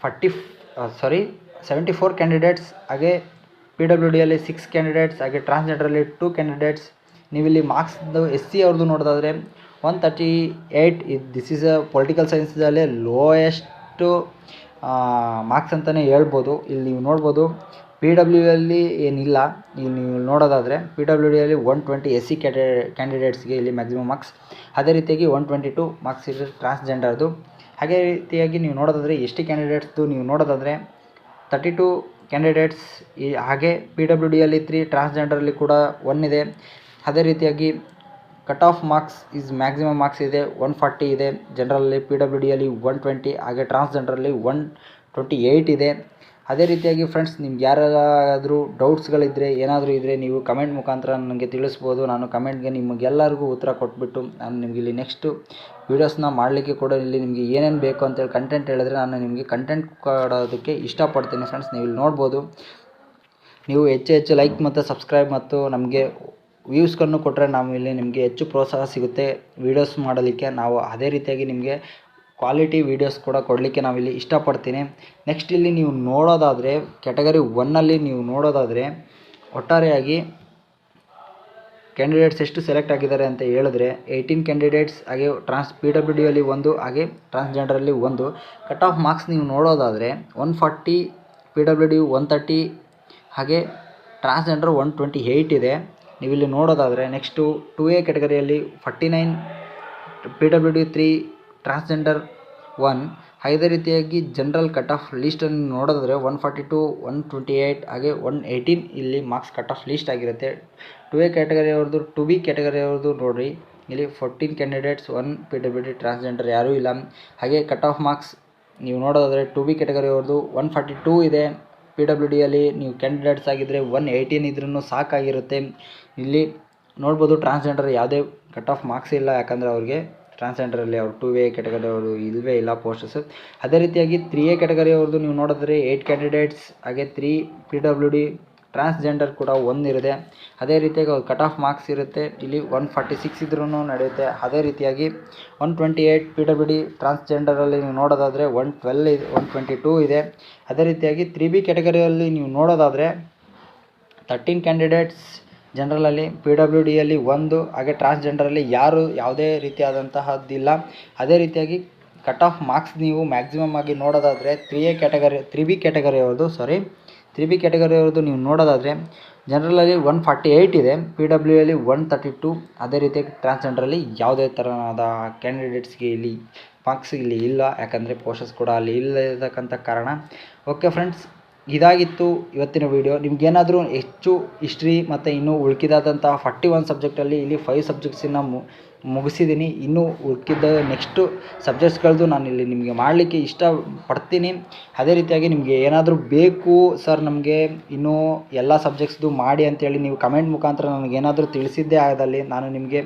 74 ಕ್ಯಾಂಡಿಡೇಟ್ಸ್, ಹಾಗೆ PWDಯಲ್ಲಿ 6 ಕ್ಯಾಂಡಿಡೇಟ್ಸ್, ಹಾಗೆ ಟ್ರಾನ್ಸ್ಜೆಂಡರಲ್ಲಿ 2 ಕ್ಯಾಂಡಿಡೇಟ್ಸ್. ನೀವಿಲ್ಲಿ ಮಾರ್ಕ್ಸ್ದು SC ಅವ್ರದ್ದು ನೋಡೋದಾದರೆ 138. ದಿಸ್ ಈಸ್ ಅ ಪೊಲಿಟಿಕಲ್ ಸೈನ್ಸಲ್ಲೇ ಲೋಯೆಸ್ಟು ಮಾರ್ಕ್ಸ್ ಅಂತಲೇ ಹೇಳ್ಬೋದು. ಇಲ್ಲಿ ನೀವು ನೋಡ್ಬೋದು PWಯಲ್ಲಿ ಏನಿಲ್ಲ. ಇಲ್ಲಿ ನೀವು ನೋಡೋದಾದರೆ PWDಯಲ್ಲಿ 120 SC ಕ್ಯಾಂಡಿಡೇಟ್ಸ್ಗೆ ಇಲ್ಲಿ ಮ್ಯಾಕ್ಸಿಮಮ್ ಮಾರ್ಕ್ಸ್. ಅದೇ ರೀತಿಯಾಗಿ 122 ಮಾರ್ಕ್ಸ್ ಇದೆ ಟ್ರಾನ್ಸ್ಜೆಂಡರ್ದು. ಹಾಗೆ ರೀತಿಯಾಗಿ ನೀವು ನೋಡೋದಾದರೆ ST ಕ್ಯಾಂಡಿಡೇಟ್ಸ್ದು ನೀವು ನೋಡೋದಾದರೆ 32 ಕ್ಯಾಂಡಿಡೇಟ್ಸ್. ಹಾಗೆ PWDಯಲ್ಲಿ 3, ಟ್ರಾನ್ಸ್ಜೆಂಡರಲ್ಲಿ ಕೂಡ 1 ಇದೆ. ಅದೇ ರೀತಿಯಾಗಿ cut off marks maximum marks ಇದೆ 140 ಇದೆ. ಜನರಲ್ಲಿ PWDಯಲ್ಲಿ 120, ಹಾಗೆ ಟ್ರಾನ್ಸ್ಜೆಂಡರಲ್ಲಿ 128 ಇದೆ. ಅದೇ ರೀತಿಯಾಗಿ ಫ್ರೆಂಡ್ಸ್, ನಿಮ್ಗೆ ಯಾರಾದರೂ ಡೌಟ್ಸ್ಗಳಿದ್ದರೆ ಏನಾದರೂ ಇದ್ದರೆ ನೀವು ಕಮೆಂಟ್ ಮುಖಾಂತರ ನನಗೆ ತಿಳಿಸ್ಬೋದು. ನಾನು ಕಮೆಂಟ್ಗೆ ನಿಮಗೆಲ್ಲರಿಗೂ ಉತ್ತರ ಕೊಟ್ಬಿಟ್ಟು ನಾನು ನಿಮಗೆ ಇಲ್ಲಿ ನೆಕ್ಸ್ಟು ವೀಡಿಯೋಸ್ನ ಮಾಡಲಿಕ್ಕೆ ಕೂಡ ಇಲ್ಲಿ ನಿಮಗೆ ಏನೇನು ಬೇಕು ಅಂತೇಳಿ ಕಂಟೆಂಟ್ ಹೇಳಿದ್ರೆ ನಾನು ನಿಮಗೆ ಕಂಟೆಂಟ್ ಕೊಡೋದಕ್ಕೆ ಇಷ್ಟಪಡ್ತೀನಿ. ಫ್ರೆಂಡ್ಸ್, ನೀವು ಇಲ್ಲಿ ನೋಡ್ಬೋದು, ನೀವು ಹೆಚ್ಚು ಲೈಕ್ ಮತ್ತು ಸಬ್ಸ್ಕ್ರೈಬ್ ಮತ್ತು ನಮಗೆ ವ್ಯೂಸ್ಗಳನ್ನು ಕೊಟ್ಟರೆ ನಾವು ಇಲ್ಲಿ ನಿಮಗೆ ಹೆಚ್ಚು ಪ್ರೋತ್ಸಾಹ ಸಿಗುತ್ತೆ ವೀಡಿಯೋಸ್ ಮಾಡಲಿಕ್ಕೆ. ನಾವು ಅದೇ ರೀತಿಯಾಗಿ ನಿಮಗೆ ಕ್ವಾಲಿಟಿ ವೀಡಿಯೋಸ್ ಕೂಡ ಕೊಡಲಿಕ್ಕೆ ನಾವಿಲ್ಲಿ ಇಷ್ಟಪಡ್ತೀನಿ. ನೆಕ್ಸ್ಟ್ ಇಲ್ಲಿ ನೀವು ನೋಡೋದಾದರೆ ಕ್ಯಾಟಗರಿ 1ನಲ್ಲಿ ನೀವು ನೋಡೋದಾದರೆ ಒಟ್ಟಾರೆಯಾಗಿ ಕ್ಯಾಂಡಿಡೇಟ್ಸ್ ಎಷ್ಟು ಸೆಲೆಕ್ಟ್ ಆಗಿದ್ದಾರೆ ಅಂತ ಹೇಳಿದ್ರೆ 18 ಕ್ಯಾಂಡಿಡೇಟ್ಸ್, ಹಾಗೆ PWDಯಲ್ಲಿ 1, ಹಾಗೆ ಟ್ರಾನ್ಸ್ಜೆಂಡರಲ್ಲಿ 1. ಕಟ್ ಆಫ್ ಮಾರ್ಕ್ಸ್ ನೀವು ನೋಡೋದಾದರೆ 140, PWD 130, ಹಾಗೆ ಟ್ರಾನ್ಸ್ಜೆಂಡರ್ 128 ಇದೆ. ನೀವಿಲ್ಲಿ ನೋಡೋದಾದರೆ ನೆಕ್ಸ್ಟು 2A ಕ್ಯಾಟಗರಿಯಲ್ಲಿ 49, PWD 3, ಟ್ರಾನ್ಸ್ಜೆಂಡರ್ 1. ಅದೇ ರೀತಿಯಾಗಿ ಜನರಲ್ ಕಟ್ ಆಫ್ ಲೀಸ್ಟನ್ನು ನೋಡೋದಾದರೆ 142, 128, ಹಾಗೆ 118 ಇಲ್ಲಿ ಮಾರ್ಕ್ಸ್ ಕಟ್ ಆಫ್ ಲೀಸ್ಟ್ ಆಗಿರುತ್ತೆ. 2A ಕ್ಯಾಟಗರಿಯವ್ರದ್ದು 2B ಕ್ಯಾಟಗರಿಯವ್ರದ್ದು ನೋಡಿರಿ, ಇಲ್ಲಿ 14 ಕ್ಯಾಂಡಿಡೇಟ್ಸ್, 1 PWD, ಟ್ರಾನ್ಸ್ಜೆಂಡರ್ ಯಾರೂ ಇಲ್ಲ. ಹಾಗೆ ಕಟ್ ಆಫ್ ಮಾರ್ಕ್ಸ್ ನೀವು ನೋಡೋದಾದರೆ 2B ಕ್ಯಾಟಗರಿಯವ್ರದ್ದು 142 ಇದೆ. PWDಯಲ್ಲಿ ನೀವು ಕ್ಯಾಂಡಿಡೇಟ್ಸ್ ಆಗಿದ್ದರೆ 118 ಇದ್ರೂ ಸಾಕಾಗಿರುತ್ತೆ. ಇಲ್ಲಿ ನೋಡ್ಬೋದು ಟ್ರಾನ್ಸ್ಜೆಂಡರ್ ಯಾವುದೇ ಕಟ್ ಆಫ್ ಮಾರ್ಕ್ಸ್ ಇಲ್ಲ, ಯಾಕಂದರೆ ಅವ್ರಿಗೆ ಟ್ರಾನ್ಸ್ಜೆಂಡರಲ್ಲಿ ಅವರು 2A ಕ್ಯಾಟಗರಿಯವರು ಇಲ್ಲವೇ ಇಲ್ಲ ಪೋಸ್ಟರ್ಸ್. ಅದೇ ರೀತಿಯಾಗಿ 3A ಕ್ಯಾಟಗರಿಯವ್ರದ್ದು ನೀವು ನೋಡಿದ್ರೆ 8 ಕ್ಯಾಂಡಿಡೇಟ್ಸ್, ಹಾಗೆ 3 PWD, ಟ್ರಾನ್ಸ್ಜೆಂಡರ್ ಕೂಡ 1 ಇರುತ್ತೆ. ಅದೇ ರೀತಿಯಾಗಿ ಅವ್ರು ಕಟ್ ಆಫ್ ಮಾರ್ಕ್ಸ್ ಇರುತ್ತೆ, ಇಲ್ಲಿ 146 ಇದ್ರೂ ನಡೆಯುತ್ತೆ. ಅದೇ ರೀತಿಯಾಗಿ 128 PWD, ಟ್ರಾನ್ಸ್ಜೆಂಡರಲ್ಲಿ ನೀವು ನೋಡೋದಾದರೆ 112, 122 ಇದೆ. ಅದೇ ರೀತಿಯಾಗಿ 3B ಕ್ಯಾಟಗರಿಯಲ್ಲಿ ನೀವು ನೋಡೋದಾದರೆ 13 ಕ್ಯಾಂಡಿಡೇಟ್ಸ್, ಜನರಲಲ್ಲಿ PWDಯಲ್ಲಿ 1, ಹಾಗೆ ಟ್ರಾನ್ಸ್ಜೆಂಡರಲ್ಲಿ ಯಾವುದೇ ರೀತಿಯಾದಂತಹದ್ದಿಲ್ಲ. ಅದೇ ರೀತಿಯಾಗಿ ಕಟ್ ಆಫ್ ಮಾರ್ಕ್ಸ್ ನೀವು ಮ್ಯಾಕ್ಸಿಮಮ್ ಆಗಿ ನೋಡೋದಾದರೆ 3B ಕ್ಯಾಟಗರಿಯವ್ರದ್ದು ನೀವು ನೋಡೋದಾದರೆ ಜನರಲಲ್ಲಿ 148 ಇದೆ, PWಯಲ್ಲಿ 132. ಅದೇ ರೀತಿಯಾಗಿ ಟ್ರಾನ್ಸ್ಜೆಂಡರಲ್ಲಿ ಯಾವುದೇ ಥರನಾದ ಕ್ಯಾಂಡಿಡೇಟ್ಸ್ಗೆ ಇಲ್ಲಿ ಮಾರ್ಕ್ಸ್ ಇಲ್ಲಿ ಇಲ್ಲ, ಯಾಕಂದರೆ ಪೋಸ್ಟರ್ಸ್ ಕೂಡ ಅಲ್ಲಿ ಇಲ್ಲತಕ್ಕಂಥ ಕಾರಣ. ಓಕೆ ಫ್ರೆಂಡ್ಸ್, ಇದಾಗಿತ್ತು ಇವತ್ತಿನ ವಿಡಿಯೋ. ನಿಮಗೇನಾದರೂ ಹೆಚ್ಚು ಹಿಸ್ಟ್ರಿ ಮತ್ತು ಇನ್ನೂ ಉಳ್ಕಿದಾದಂತಹ 41 ಸಬ್ಜೆಕ್ಟಲ್ಲಿ ಇಲ್ಲಿ 5 ಸಬ್ಜೆಕ್ಟ್ಸನ್ನು ಮುಗಿಸಿದ್ದೀನಿ. ಇನ್ನೂ ಉಳ್ಕಿದ್ದ ನೆಕ್ಸ್ಟು ಸಬ್ಜೆಕ್ಟ್ಸ್ಗಳದ್ದು ನಾನು ಇಲ್ಲಿ ನಿಮಗೆ ಮಾಡಲಿಕ್ಕೆ ಇಷ್ಟಪಡ್ತೀನಿ. ಅದೇ ರೀತಿಯಾಗಿ ನಿಮಗೆ ಏನಾದರೂ ಬೇಕು ಸರ್ ನಮಗೆ ಇನ್ನೂ ಎಲ್ಲ ಸಬ್ಜೆಕ್ಟ್ಸ್ದು ಮಾಡಿ ಅಂತೇಳಿ ನೀವು ಕಮೆಂಟ್ ಮುಖಾಂತರ ನನಗೇನಾದರೂ ತಿಳಿಸಿದ್ದೇ ಆದಲ್ಲಿ ನಾನು ನಿಮಗೆ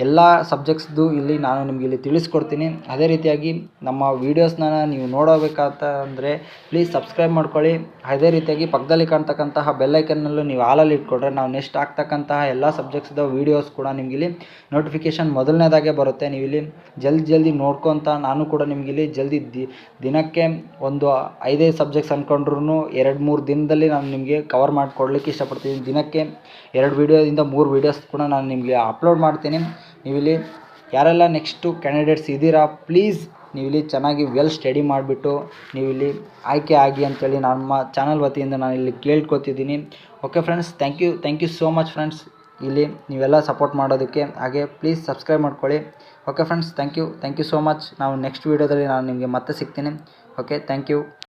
ಎಲ್ಲ ಸಬ್ಜೆಕ್ಟ್ಸ್ದು ಇಲ್ಲಿ ನಾನು ನಿಮಗೆ ಇಲ್ಲಿ ತಿಳಿಸ್ಕೊಡ್ತೀನಿ. ಅದೇ ರೀತಿಯಾಗಿ ನಮ್ಮ ವೀಡಿಯೋಸ್ನ ನೀವು ನೋಡಬೇಕಂತ ಅಂದರೆ ಪ್ಲೀಸ್ ಸಬ್ಸ್ಕ್ರೈಬ್ ಮಾಡ್ಕೊಳ್ಳಿ. ಅದೇ ರೀತಿಯಾಗಿ ಪಕ್ಕದಲ್ಲಿ ಕಾಣ್ತಕ್ಕಂತಹ ಬೆಲ್ಲೈಕನ್ನಲ್ಲೂ ನೀವು ಆಲಲ್ಲಿ ಇಟ್ಕೊಂಡ್ರೆ ನಾವು ನೆಕ್ಸ್ಟ್ ಆಗ್ತಕ್ಕಂತಹ ಎಲ್ಲ ಸಬ್ಜೆಕ್ಟ್ಸ್ದ ವೀಡಿಯೋಸ್ ಕೂಡ ನಿಮಗಿಲ್ಲಿ ನೋಟಿಫಿಕೇಷನ್ ಮೊದಲನೇದಾಗೆ ಬರುತ್ತೆ. ನೀವು ಇಲ್ಲಿ ಜಲ್ದಿ ನೋಡ್ಕೊತ ನಾನು ಕೂಡ ನಿಮಗಿಲ್ಲಿ ಜಲ್ದಿ ದಿನಕ್ಕೆ ಒಂದು 5 ಸಬ್ಜೆಕ್ಟ್ಸ್ ಅಂದ್ಕೊಂಡ್ರೂ 2-3 ದಿನದಲ್ಲಿ ನಾನು ನಿಮಗೆ ಕವರ್ ಮಾಡಿಕೊಡ್ಲಿಕ್ಕೆ ಇಷ್ಟಪಡ್ತೀನಿ. ದಿನಕ್ಕೆ 2 ವೀಡಿಯೋದಿಂದ 3 ವೀಡಿಯೋಸ್ ಕೂಡ ನಾನು ನಿಮಗೆ ಅಪ್ಲೋಡ್ ಮಾಡ್ತೀನಿ. ನೀವಿಲ್ಲಿ ಯಾರೆಲ್ಲ ನೆಕ್ಸ್ಟು ಕ್ಯಾಂಡಿಡೇಟ್ಸ್ ಇದ್ದೀರಾ ಪ್ಲೀಸ್ ನೀವಿಲ್ಲಿ ಚೆನ್ನಾಗಿ ಸ್ಟಡಿ ಮಾಡಿಬಿಟ್ಟು ನೀವಿಲ್ಲಿ ಆಯ್ಕೆ ಆಗಿ ಅಂತೇಳಿ ನಮ್ಮ ಚಾನಲ್ ವತಿಯಿಂದ ನಾನು ಇಲ್ಲಿ ಕೇಳ್ಕೊತಿದ್ದೀನಿ. Okay friends, thank you so much friends ಇಲ್ಲಿ ನೀವೆಲ್ಲ ಸಪೋರ್ಟ್ ಮಾಡೋದಕ್ಕೆ. ಹಾಗೆ ಪ್ಲೀಸ್ ಸಬ್ಸ್ಕ್ರೈಬ್ ಮಾಡ್ಕೊಳ್ಳಿ. Okay friends, thank you so much. ನಾವು ನೆಕ್ಸ್ಟ್ ವೀಡಿಯೋದಲ್ಲಿ ನಾನು ನಿಮಗೆ ಮತ್ತೆ ಸಿಗ್ತೀನಿ. Okay, thank you.